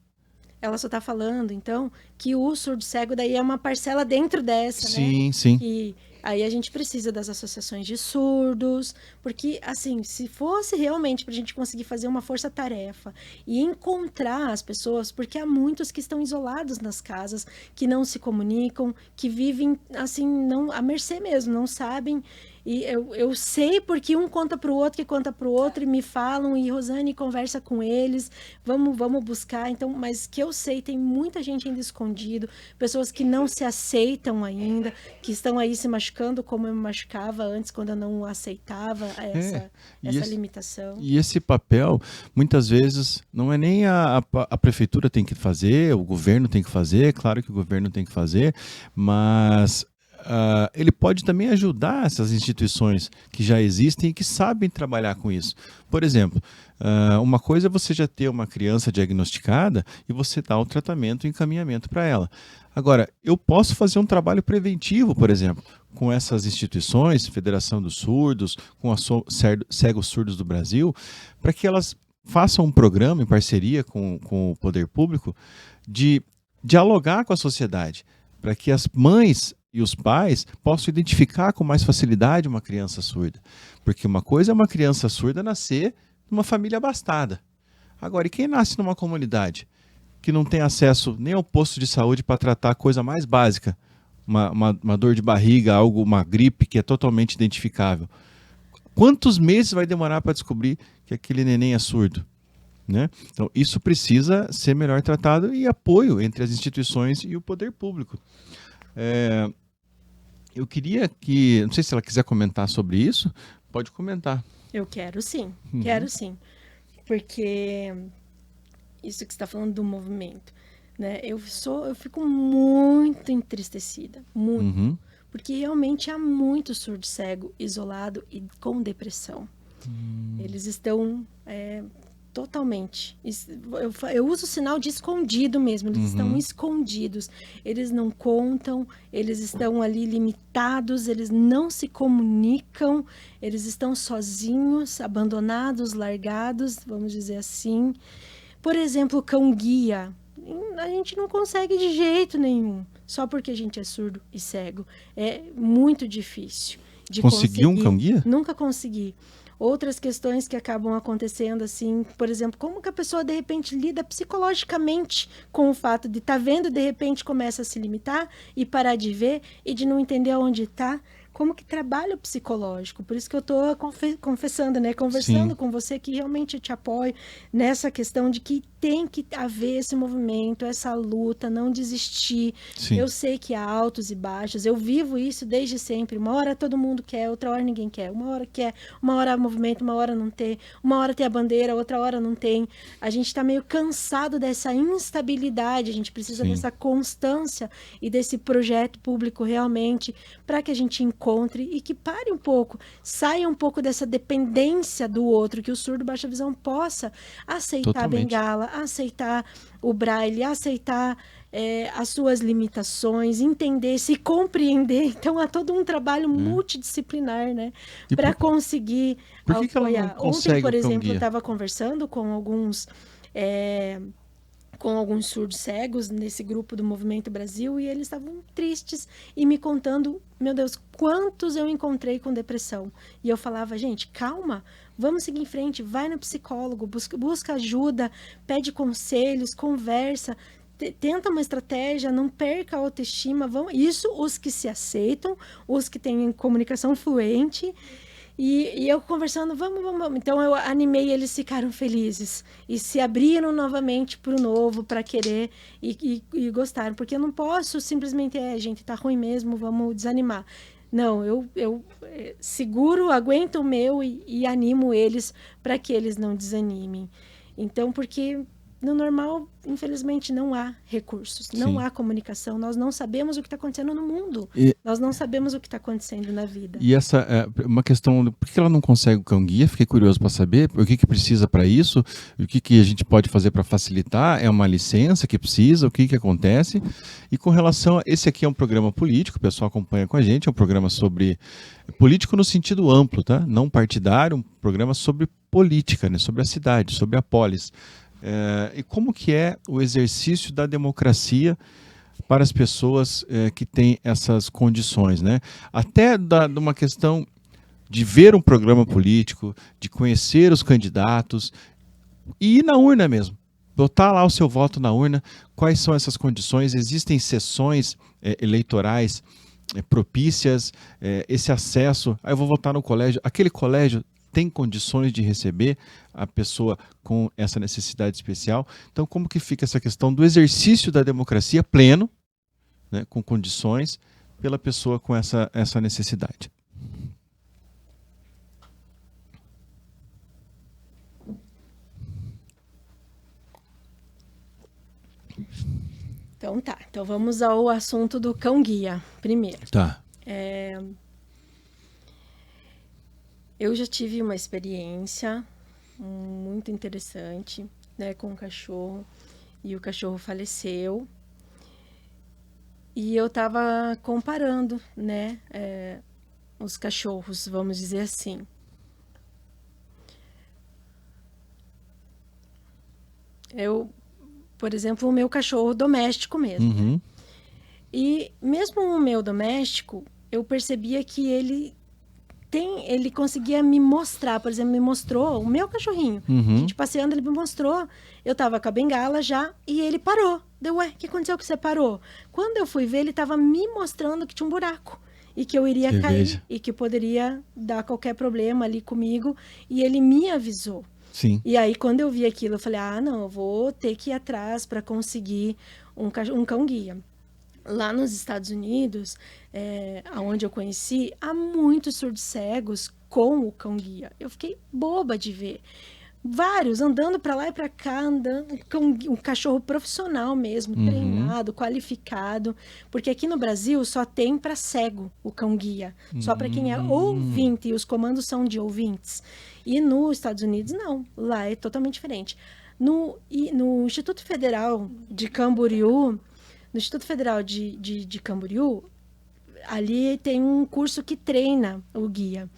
Ela só está falando, então, que o surdo cego daí é uma parcela dentro dessa, sim, né? Sim, E aí a gente precisa das associações de surdos, porque, assim, se fosse realmente para a gente conseguir fazer uma força-tarefa e encontrar as pessoas, porque há muitos que estão isolados nas casas, que não se comunicam, que vivem, assim, não à mercê mesmo, não sabem. E eu sei porque um conta para o outro, que conta para o outro, e me falam, e Rosane conversa com eles, vamos buscar. Então, mas que eu sei, tem muita gente ainda escondido, pessoas que não se aceitam ainda, que estão aí se machucando como eu me machucava antes, quando eu não aceitava essa limitação. E esse papel, muitas vezes, não é nem a prefeitura tem que fazer, o governo tem que fazer, claro que o governo tem que fazer, mas ele pode também ajudar essas instituições que já existem e que sabem trabalhar com isso. Por exemplo, uma coisa é você já ter uma criança diagnosticada e você dar o tratamento e encaminhamento para ela. Agora, eu posso fazer um trabalho preventivo, por exemplo, com essas instituições, Federação dos Surdos, com a Cegos Surdos do Brasil, para que elas façam um programa em parceria com o poder público de dialogar com a sociedade, para que as mães e os pais possam identificar com mais facilidade uma criança surda. Porque uma coisa é uma criança surda nascer numa família abastada. Agora, e quem nasce numa comunidade que não tem acesso nem ao posto de saúde para tratar a coisa mais básica, uma dor de barriga, uma gripe que é totalmente identificável? Quantos meses vai demorar para descobrir que aquele neném é surdo? Né? Então, isso precisa ser melhor tratado e apoio entre as instituições e o poder público. Eu queria que, não sei se ela quiser comentar sobre isso, pode comentar. Eu quero sim, quero sim, porque isso que você está falando do movimento, né? Eu fico muito entristecida, muito, porque realmente há muito surdo cego, isolado e com depressão. Eles estão totalmente. Eu uso o sinal de escondido mesmo. Eles estão escondidos. Eles não contam. Eles estão ali limitados. Eles não se comunicam. Eles estão sozinhos, abandonados, largados, vamos dizer assim. Por exemplo, cão-guia. A gente não consegue de jeito nenhum. Só porque a gente é surdo e cego. É muito difícil de conseguir. Conseguiu um cão-guia? Nunca consegui. Outras questões que acabam acontecendo, assim, por exemplo, como que a pessoa, de repente, lida psicologicamente com o fato de estar vendo, de repente, começa a se limitar e parar de ver e de não entender onde está. como que trabalha o psicológico. Por isso que eu estou confessando, né? Conversando Sim. com você, que realmente eu te apoio nessa questão de que tem que haver esse movimento, essa luta, não desistir. Sim. Eu sei que há altos e baixos, eu vivo isso desde sempre. Uma hora todo mundo quer, outra hora ninguém quer. Uma hora quer, uma hora há movimento, uma hora não tem. Uma hora tem a bandeira, outra hora não tem. A gente está meio cansado dessa instabilidade, a gente precisa Sim. dessa constância e desse projeto público realmente, para que a gente encontre e que pare um pouco, saia um pouco dessa dependência do outro, que o surdo baixa visão possa aceitar Totalmente. a bengala, aceitar o braille, aceitar as suas limitações, entender, se compreender. Então, há todo um trabalho multidisciplinar, né, para conseguir por que apoiar. Ela não consegue Ontem, por o cão exemplo, eu guia? estava conversando com alguns surdos cegos nesse grupo do Movimento Brasil, e eles estavam tristes e me contando, meu Deus, quantos eu encontrei com depressão. E eu falava, gente, calma, vamos seguir em frente, vai no psicólogo, busca ajuda, pede conselhos, conversa, tenta uma estratégia, não perca a autoestima. Isso os que se aceitam, os que têm comunicação fluente. E eu conversando, vamos. Então eu animei, eles ficaram felizes e se abriram novamente para o novo, para querer e gostaram. Porque eu não posso simplesmente, gente, tá ruim mesmo, vamos desanimar. Não, eu seguro, aguento o meu e animo eles para que eles não desanimem. Então, porque no normal, infelizmente, não há recursos, não há comunicação. Nós não sabemos o que está acontecendo no mundo. Nós não sabemos o que está acontecendo na vida. E essa é uma questão, por que ela não consegue o cão guia? Fiquei curioso para saber o que precisa para isso, o que a gente pode fazer para facilitar. É uma licença que precisa, o que acontece? E com relação a esse aqui é um programa político, o pessoal acompanha com a gente, é um programa sobre político no sentido amplo, tá? Não partidário, um programa sobre política, né? Sobre a cidade, sobre a polis. E como que é o exercício da democracia para as pessoas que têm essas condições, né? Até de uma questão de ver um programa político, de conhecer os candidatos e ir na urna mesmo. Botar lá o seu voto na urna, quais são essas condições, existem sessões eleitorais propícias, esse acesso, eu vou votar no colégio, aquele colégio tem condições de receber a pessoa com essa necessidade especial. Então, como que fica essa questão do exercício da democracia pleno, né, com condições, pela pessoa com essa necessidade? Então tá, então vamos ao assunto do cão guia primeiro. Tá. Eu já tive uma experiência muito interessante, né, com um cachorro, e o cachorro faleceu. E eu estava comparando, né, os cachorros, vamos dizer assim. Por exemplo, o meu cachorro doméstico mesmo. Uhum. E mesmo o meu doméstico, eu percebia que ele conseguia me mostrar, por exemplo, me mostrou o meu cachorrinho. Uhum. A gente passeando, ele me mostrou. Eu tava com a bengala já e ele parou. Deu, ué, o que aconteceu que você parou? Quando eu fui ver, ele tava me mostrando que tinha um buraco e que eu iria cair e que poderia dar qualquer problema ali comigo. E ele me avisou. Sim. E aí, quando eu vi aquilo, eu falei, não, eu vou ter que ir atrás para conseguir um cão guia. Lá nos Estados Unidos, onde eu conheci, há muitos surdos cegos com o cão guia. Eu fiquei boba de ver. Vários, andando para lá e para cá, andando com um cachorro profissional mesmo, treinado, qualificado. Porque aqui no Brasil só tem para cego o cão guia. Só para quem é ouvinte, e os comandos são de ouvintes. E nos Estados Unidos, não. Lá é totalmente diferente. No Instituto Federal de Camboriú, no Instituto Federal de Camboriú, ali tem um curso que treina o guia.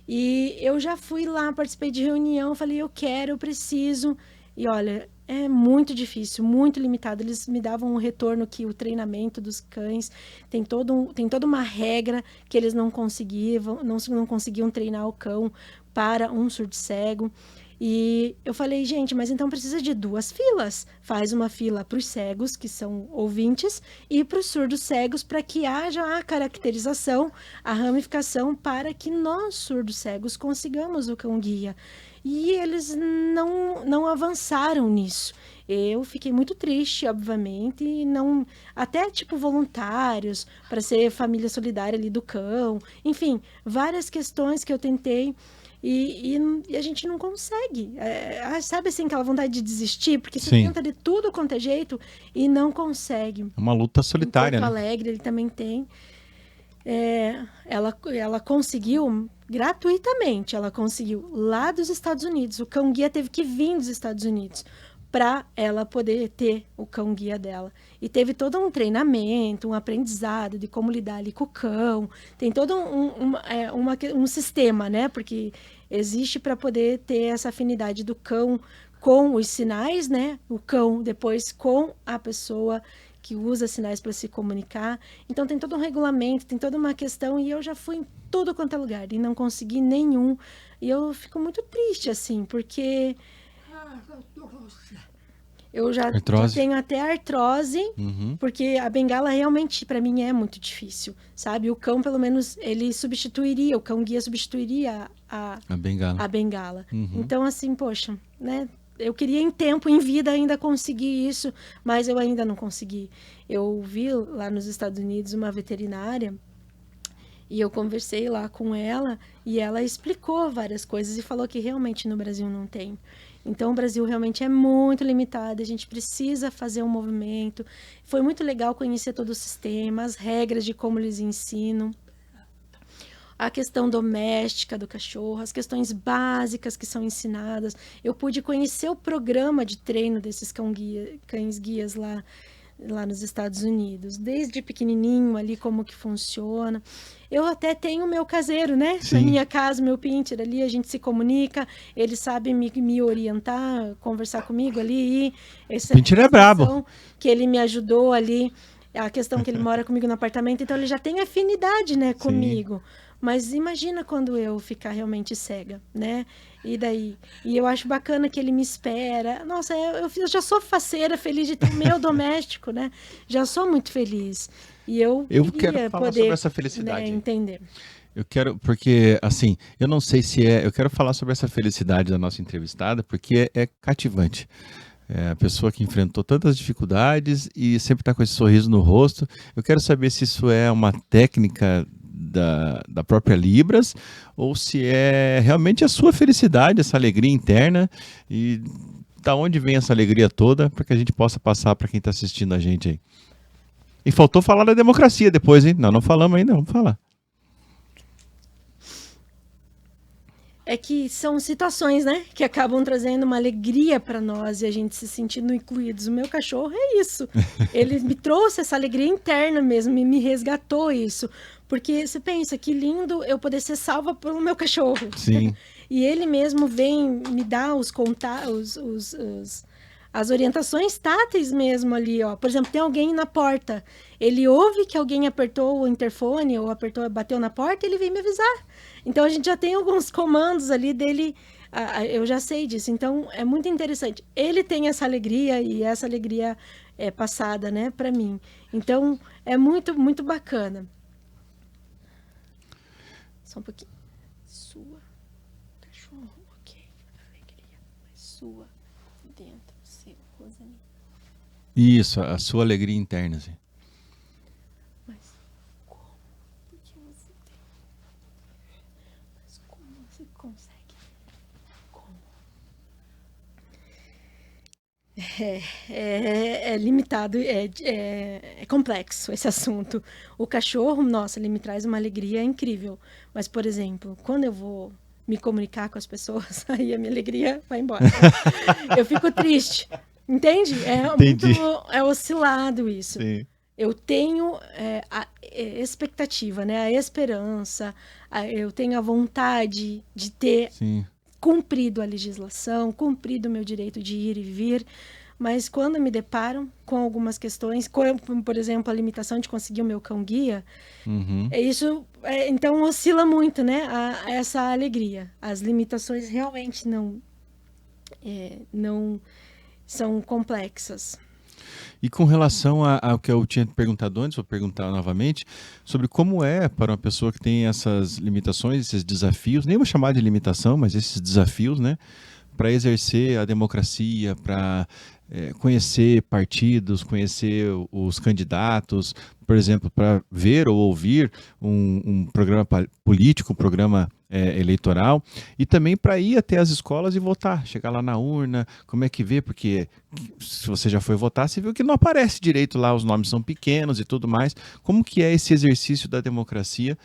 E eu já fui lá, participei de reunião, falei, eu preciso. E olha, é muito difícil, muito limitado. Eles me davam um retorno que o treinamento dos cães tem toda uma regra que eles não conseguiam treinar o cão para um surdo cego. E eu falei, gente, mas então precisa de 2 filas. Faz uma fila para os cegos, que são ouvintes, e para os surdos cegos, para que haja a caracterização, a ramificação, para que nós, surdos cegos, consigamos o cão-guia. E eles não avançaram nisso. Eu fiquei muito triste, obviamente, e não, até tipo voluntários para ser família solidária ali do cão, enfim, várias questões que eu tentei e a gente não consegue. Sabe assim, aquela vontade de desistir, porque você tenta de tudo quanto é jeito e não consegue. É uma luta solitária, em Porto Alegre, ele também tem. Ela conseguiu gratuitamente, ela conseguiu lá dos Estados Unidos. O cão-guia teve que vir dos Estados Unidos para ela poder ter o cão-guia dela. E teve todo um treinamento, um aprendizado de como lidar ali com o cão. Tem todo um sistema, né? Porque existe para poder ter essa afinidade do cão com os sinais, né? O cão depois com a pessoa que usa sinais para se comunicar. Então tem todo um regulamento, tem toda uma questão, e eu já fui em tudo quanto é lugar e não consegui nenhum. E eu fico muito triste, assim, porque eu já tenho até artrose, porque a bengala realmente, para mim, é muito difícil, sabe? O cão, pelo menos, ele substituiria, o cão-guia substituiria a bengala. Então, assim, poxa, né? Eu queria em tempo, em vida, ainda conseguir isso, mas eu ainda não consegui. Eu vi lá nos Estados Unidos uma veterinária e eu conversei lá com ela e ela explicou várias coisas e falou que realmente no Brasil não tem. Então, o Brasil realmente é muito limitado, a gente precisa fazer um movimento. Foi muito legal conhecer todo o sistema, as regras de como eles ensinam, a questão doméstica do cachorro, as questões básicas que são ensinadas. Eu pude conhecer o programa de treino desses cães-guias lá nos Estados Unidos, desde pequenininho ali, como que funciona. Eu até tenho o meu caseiro, né? Sim. Na minha casa, meu pincher ali, a gente se comunica, ele sabe me orientar, conversar comigo ali. O pincher é brabo. Que ele me ajudou ali, a questão que ele mora comigo no apartamento, então ele já tem afinidade, né, comigo. Sim. Mas imagina quando eu ficar realmente cega, né? E daí? E eu acho bacana que ele me espera. Nossa, eu já sou faceira, feliz de ter o meu doméstico, né? Já sou muito feliz. E eu quero falar sobre essa felicidade. Né, entender. Eu quero, porque, assim, eu não sei se eu quero falar sobre essa felicidade da nossa entrevistada, porque é cativante. É a pessoa que enfrentou tantas dificuldades e sempre está com esse sorriso no rosto. Eu quero saber se isso é uma técnica da própria Libras, ou se é realmente a sua felicidade, essa alegria interna, e da onde vem essa alegria toda, para que a gente possa passar para quem está assistindo a gente aí. E faltou falar da democracia depois, hein? Não falamos ainda, vamos falar. É que são situações, né, que acabam trazendo uma alegria para nós e a gente se sentindo incluídos. O meu cachorro é isso. Ele me trouxe essa alegria interna mesmo, me resgatou isso. Porque você pensa, que lindo eu poder ser salva pelo meu cachorro. Sim. E ele mesmo vem me dar as orientações táteis mesmo ali, ó. Por exemplo, tem alguém na porta. Ele ouve que alguém apertou o interfone ou bateu na porta, ele vem me avisar. Então, a gente já tem alguns comandos ali dele, eu já sei disso. Então, é muito interessante. Ele tem essa alegria e essa alegria é passada, né, para mim. Então, é muito, muito bacana. Só um pouquinho. Sua. Cachorro, ok. Alegria. Sua. Dentro, seu, Rosane. Isso, a sua alegria interna, assim. Mas como? Porque você tem. Mas como você consegue? Como? É limitado, é complexo esse assunto. O cachorro, nossa, ele me traz uma alegria incrível. Mas, por exemplo, quando eu vou me comunicar com as pessoas, aí a minha alegria vai embora. Eu fico triste, entende? É oscilado isso. Sim. Eu tenho a expectativa, né? A esperança, eu tenho a vontade de ter cumprido a legislação, cumprido o meu direito de ir e vir, mas quando me deparo com algumas questões, como, por exemplo, a limitação de conseguir o meu cão-guia, isso, então, oscila muito, né? Essa alegria. As limitações realmente não são complexas. E com relação ao que eu tinha perguntado antes, vou perguntar novamente, sobre como é para uma pessoa que tem essas limitações, esses desafios, nem vou chamar de limitação, mas esses desafios, né, para exercer a democracia, para conhecer partidos, conhecer os candidatos, por exemplo, para ver ou ouvir um programa político, um programa eleitoral, e também para ir até as escolas e votar, chegar lá na urna, como é que vê, porque se você já foi votar, você viu que não aparece direito lá, os nomes são pequenos e tudo mais. Como que é esse exercício da democracia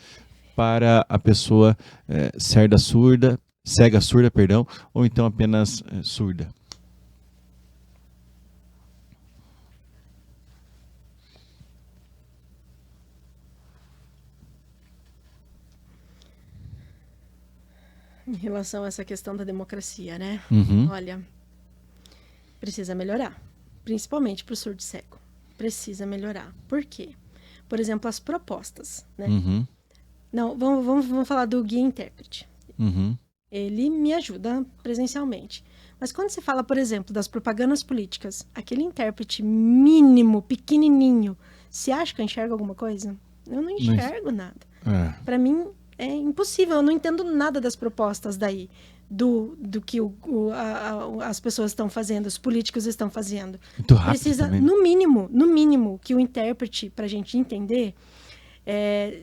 para a pessoa cega surda, perdão, ou então apenas surda? Em relação a essa questão da democracia, né? Uhum. Olha, precisa melhorar, principalmente para o surdo cego. Precisa melhorar. Por quê? Por exemplo, as propostas, né? Uhum. Não, vamos falar do guia intérprete. Uhum. Ele me ajuda presencialmente. Mas quando se fala, por exemplo, das propagandas políticas, aquele intérprete mínimo, pequenininho, se acha que eu enxergo alguma coisa? Eu não enxergo nada. Para mim, é impossível. Eu não entendo nada das propostas daí, do que as pessoas estão fazendo, os políticos estão fazendo. Muito rápido Precisa, também. no mínimo, que o intérprete, para a gente entender,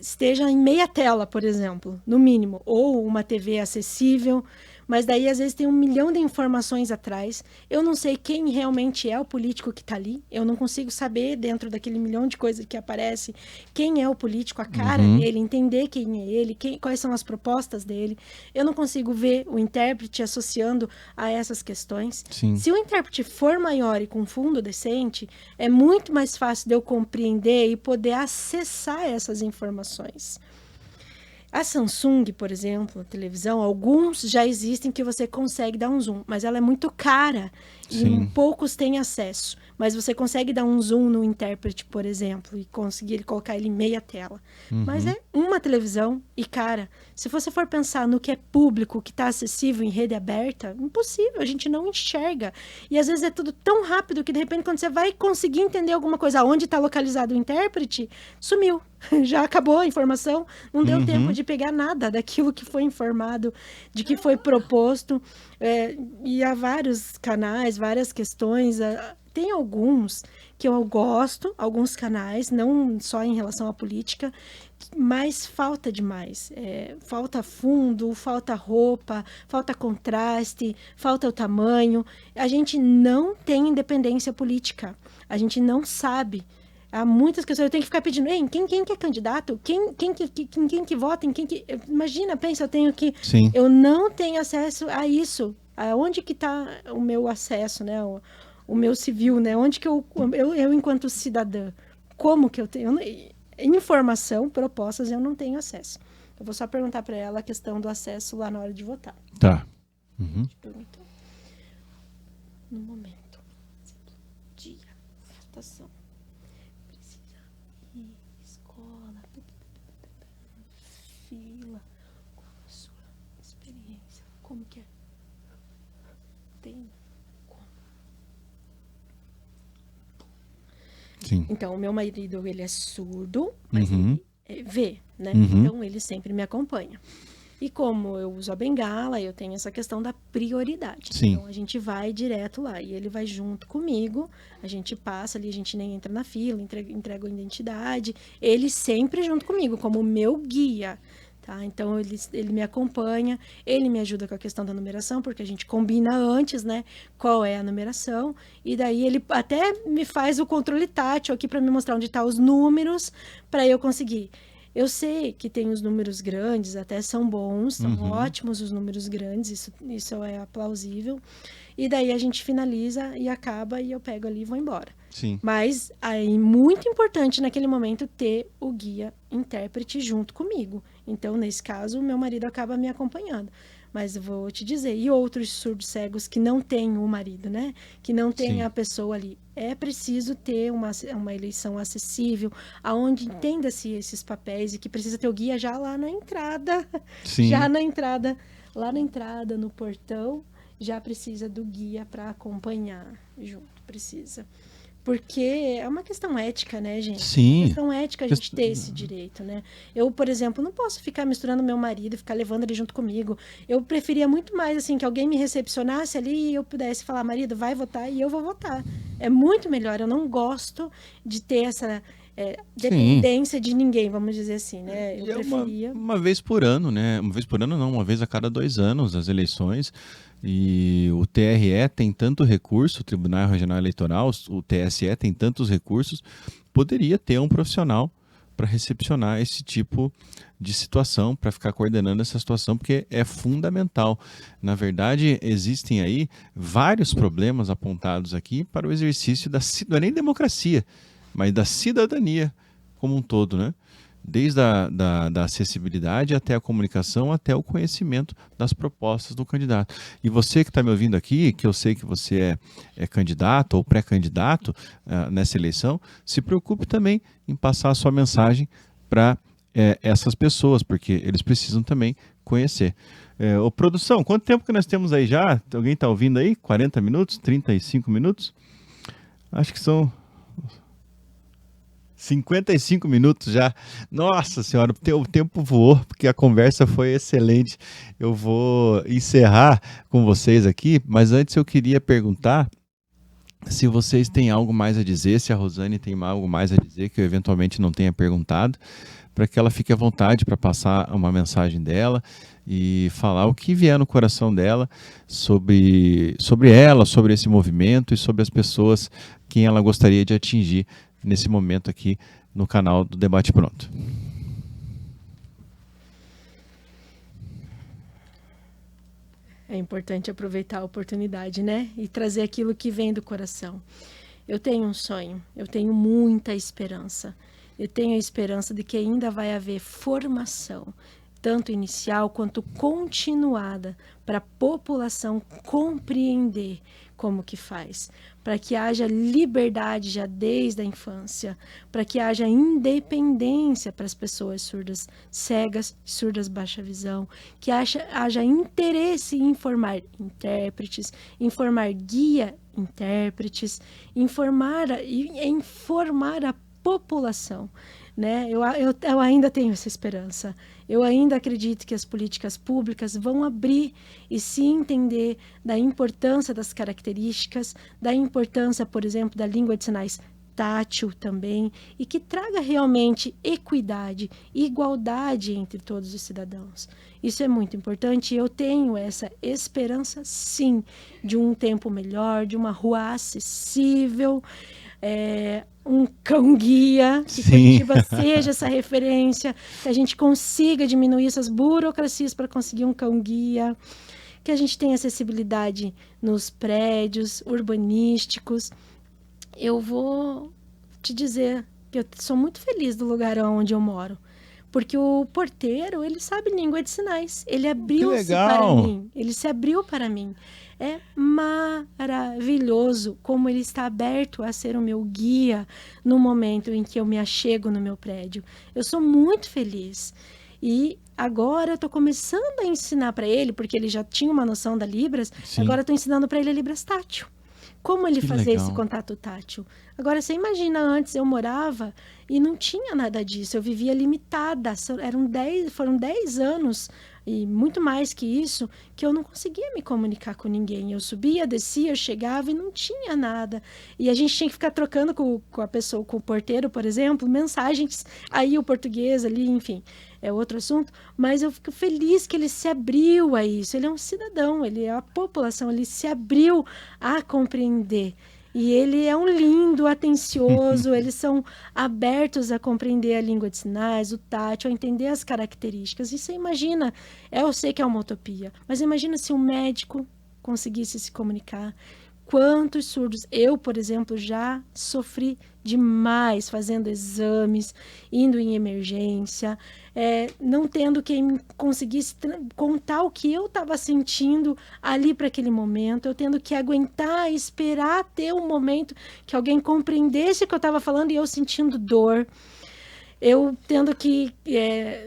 esteja em meia tela, por exemplo, no mínimo, ou uma TV acessível, mas daí às vezes tem 1 milhão de informações atrás. Eu não sei quem realmente é o político que está ali, eu não consigo saber dentro daquele 1 milhão de coisas que aparece quem é o político, a cara dele, entender quem é ele, quais são as propostas dele. Eu não consigo ver o intérprete associando a essas questões. Sim. Se o intérprete for maior e com fundo decente, é muito mais fácil de eu compreender e poder acessar essas informações. A Samsung, por exemplo, a televisão, alguns já existem que você consegue dar um zoom, mas ela é muito cara. Sim. E poucos têm acesso. Mas você consegue dar um zoom no intérprete, por exemplo, e conseguir colocar ele em meia tela. Mas é uma televisão e, cara, se você for pensar no que é público, que está acessível em rede aberta, impossível, a gente não enxerga. E às vezes é tudo tão rápido que, de repente, quando você vai conseguir entender alguma coisa, onde está localizado o intérprete, sumiu. Já acabou a informação, não deu tempo de pegar nada daquilo que foi informado, de que foi proposto. E há vários canais, várias questões. Tem alguns que eu gosto, alguns canais, não só em relação à política, mas falta demais. Falta fundo, falta roupa, falta contraste, falta o tamanho. A gente não tem independência política, a gente não sabe. Há muitas questões, eu tenho que ficar pedindo, quem que é candidato? Quem que vota? Imagina, pensa, eu tenho que... Sim. Eu não tenho acesso a isso. Aonde que está o meu acesso, né? O meu civil, né? Onde que eu enquanto cidadã, como que eu tenho... Informação, propostas, eu não tenho acesso. Eu vou só perguntar para ela a questão do acesso lá na hora de votar. Tá. No momento. Dia, votação. Escola, fila, qual a sua experiência? Como que é? Tem como? Sim. Então, o meu marido, ele é surdo, mas ele vê, né? Então, ele sempre me acompanha. E como eu uso a bengala, eu tenho essa questão da prioridade. Sim. Então, a gente vai direto lá. E ele vai junto comigo. A gente passa ali, a gente nem entra na fila, entrega a identidade. Ele sempre junto comigo, como meu guia. Tá? Então, ele me acompanha. Ele me ajuda com a questão da numeração, porque a gente combina antes, né? Qual é a numeração. E daí, ele até me faz o controle tátil aqui para me mostrar onde estão os números, para eu conseguir. Eu sei que tem os números grandes, até são bons, são ótimos os números grandes, isso é plausível. E daí a gente finaliza e acaba e eu pego ali e vou embora. Sim. Mas aí muito importante naquele momento ter o guia intérprete junto comigo. Então, nesse caso, o meu marido acaba me acompanhando. Mas eu vou te dizer, e outros surdos cegos que não têm o marido, né? Que não tem a pessoa ali. É preciso ter uma eleição acessível, aonde entenda-se esses papéis e que precisa ter o guia já lá na entrada. Sim. Já na entrada, lá na entrada, no portão. já precisa do guia para acompanhar junto, precisa. Porque é uma questão ética, né, gente? Sim. É uma questão ética a gente ter esse direito, né? Eu, por exemplo, não posso ficar misturando meu marido e ficar levando ele junto comigo. Eu preferia muito mais, assim, que alguém me recepcionasse ali e eu pudesse falar, marido, vai votar e eu vou votar. É muito melhor. Eu não gosto de ter essa dependência de ninguém, vamos dizer assim, né? Eu preferia... Uma vez por ano, né? Uma vez por ano não, uma vez a cada 2 anos as eleições. E o TRE tem tanto recurso, o Tribunal Regional Eleitoral, o TSE tem tantos recursos, poderia ter um profissional para recepcionar esse tipo de situação, para ficar coordenando essa situação, porque é fundamental. Na verdade, existem aí vários problemas apontados aqui para o exercício não é nem democracia, mas da cidadania como um todo, né? Desde da acessibilidade até a comunicação, até o conhecimento das propostas do candidato. E você que está me ouvindo aqui, que eu sei que você é candidato ou pré-candidato nessa eleição, se preocupe também em passar a sua mensagem para essas pessoas, porque eles precisam também conhecer. Ô, produção, quanto tempo que nós temos aí já? Alguém está ouvindo aí? 40 minutos? 35 minutos? Acho que são... 55 minutos já. Nossa senhora, o tempo voou, porque a conversa foi excelente. Eu vou encerrar com vocês aqui, mas antes eu queria perguntar se vocês têm algo mais a dizer, se a Rosane tem algo mais a dizer que eu eventualmente não tenha perguntado, para que ela fique à vontade para passar uma mensagem dela e falar o que vier no coração dela sobre ela, sobre esse movimento e sobre as pessoas quem ela gostaria de atingir nesse momento aqui no canal do Debate Pronto. É importante aproveitar a oportunidade, né? E trazer aquilo que vem do coração. Eu tenho um sonho, eu tenho muita esperança. Eu tenho a esperança de que ainda vai haver formação, tanto inicial quanto continuada, para a população compreender como que faz, para que haja liberdade já desde a infância, para que haja independência para as pessoas surdas, cegas, surdas baixa visão, que haja interesse em formar intérpretes, em formar guia intérpretes, informar a população. Né? Eu ainda tenho essa esperança. Eu ainda acredito que as políticas públicas vão abrir e se entender da importância das características, da importância, por exemplo, da língua de sinais tátil também, e que traga realmente equidade e igualdade entre todos os cidadãos. Isso é muito importante e eu tenho essa esperança, sim, de um tempo melhor, de uma rua acessível, um cão-guia, que Curitiba seja essa referência, que a gente consiga diminuir essas burocracias para conseguir um cão-guia, que a gente tenha acessibilidade nos prédios urbanísticos. Eu vou te dizer que eu sou muito feliz do lugar onde eu moro, porque o porteiro, ele sabe língua de sinais, ele abriu-se para mim, ele se abriu para mim. É maravilhoso como ele está aberto a ser o meu guia no momento em que eu me achego no meu prédio. Eu sou muito feliz. E agora eu estou começando a ensinar para ele, porque ele já tinha uma noção da Libras, agora eu estou ensinando para ele a Libras tátil. Como ele fazer esse contato tátil. Agora, você imagina, antes eu morava e não tinha nada disso. Eu vivia limitada. Foram 10 anos e muito mais que isso, que eu não conseguia me comunicar com ninguém. Eu subia, descia, eu chegava e não tinha nada. E a gente tinha que ficar trocando com a pessoa, com o porteiro, por exemplo, mensagens. Aí o português ali, enfim, é outro assunto. Mas eu fico feliz que ele se abriu a isso. Ele é um cidadão, ele é a população, ele se abriu a compreender. E ele é um lindo, atencioso, eles são abertos a compreender a língua de sinais, o tátil, a entender as características. E você imagina, eu sei que é uma utopia, mas imagina se um médico conseguisse se comunicar. Quantos surdos? Eu, por exemplo, já sofri demais fazendo exames, indo em emergência, não tendo quem conseguisse contar o que eu estava sentindo ali para aquele momento, eu tendo que aguentar, esperar ter um momento que alguém compreendesse o que eu estava falando e eu sentindo dor. eu tendo que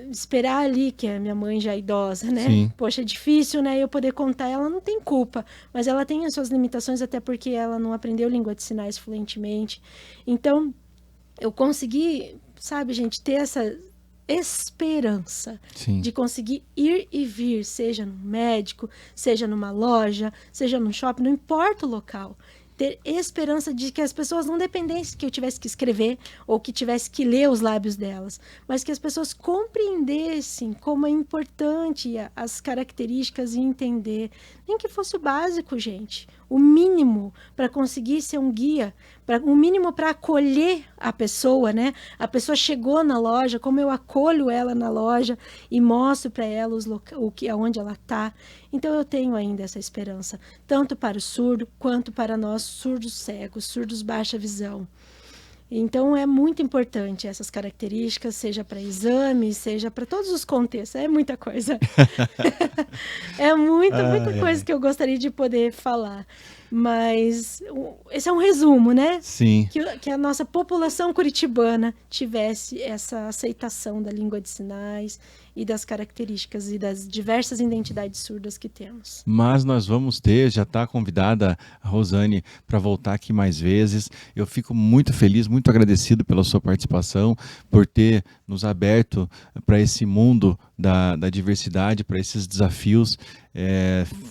esperar ali, que a minha mãe já é idosa, né? Sim. Poxa, é difícil, né? Eu poder contar, ela não tem culpa, mas ela tem as suas limitações, até porque ela não aprendeu língua de sinais fluentemente. Então, eu consegui, sabe, gente, ter essa esperança Sim. de conseguir ir e vir, seja no médico, seja numa loja, seja num shopping, não importa o local. Ter esperança de que as pessoas não dependessem que eu tivesse que escrever ou que tivesse que ler os lábios delas, mas que as pessoas compreendessem como é importante as características e entender. Nem que fosse o básico, gente. O mínimo para conseguir ser um guia, o mínimo para acolher a pessoa, né? A pessoa chegou na loja, como eu acolho ela na loja e mostro para ela onde ela está. Então eu tenho ainda essa esperança, tanto para o surdo quanto para nós surdos cegos, surdos baixa visão. Então é muito importante essas características, seja para exame, seja para todos os contextos. É muita coisa. É muita coisa que eu gostaria de poder falar. Mas esse é um resumo, né? Sim. Que a nossa população curitibana tivesse essa aceitação da língua de sinais e das características e das diversas identidades surdas que temos. Mas nós vamos ter, já está convidada a Rosane para voltar aqui mais vezes. Eu fico muito feliz, muito agradecido pela sua participação, por ter nos aberto para esse mundo da diversidade, para esses desafios.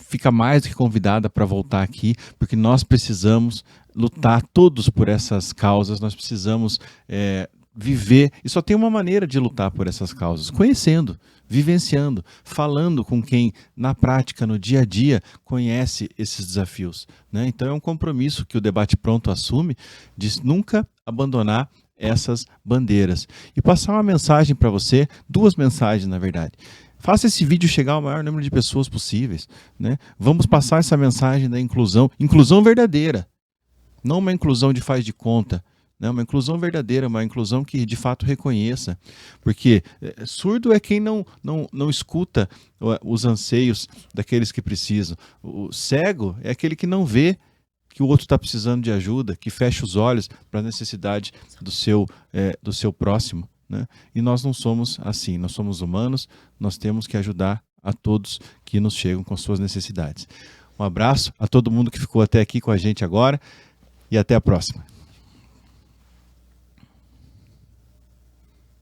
Fica mais do que convidada para voltar aqui, porque nós precisamos lutar todos por essas causas, nós precisamos viver, e só tem uma maneira de lutar por essas causas, conhecendo, vivenciando, falando com quem na prática, no dia a dia, conhece esses desafios, né? Então é um compromisso que o Debate Pronto assume de nunca abandonar essas bandeiras. E passar uma mensagem para você, 2 mensagens na verdade. Faça esse vídeo chegar ao maior número de pessoas possíveis, né? Vamos passar essa mensagem da inclusão verdadeira, não uma inclusão de faz de conta, né? Uma inclusão verdadeira, uma inclusão que de fato reconheça, porque surdo é quem não escuta os anseios daqueles que precisam. O cego é aquele que não vê que o outro está precisando de ajuda, que fecha os olhos para a necessidade do seu próximo, né? E nós não somos assim, nós somos humanos, nós temos que ajudar a todos que nos chegam com suas necessidades. Um abraço a todo mundo que ficou até aqui com a gente agora e até a próxima.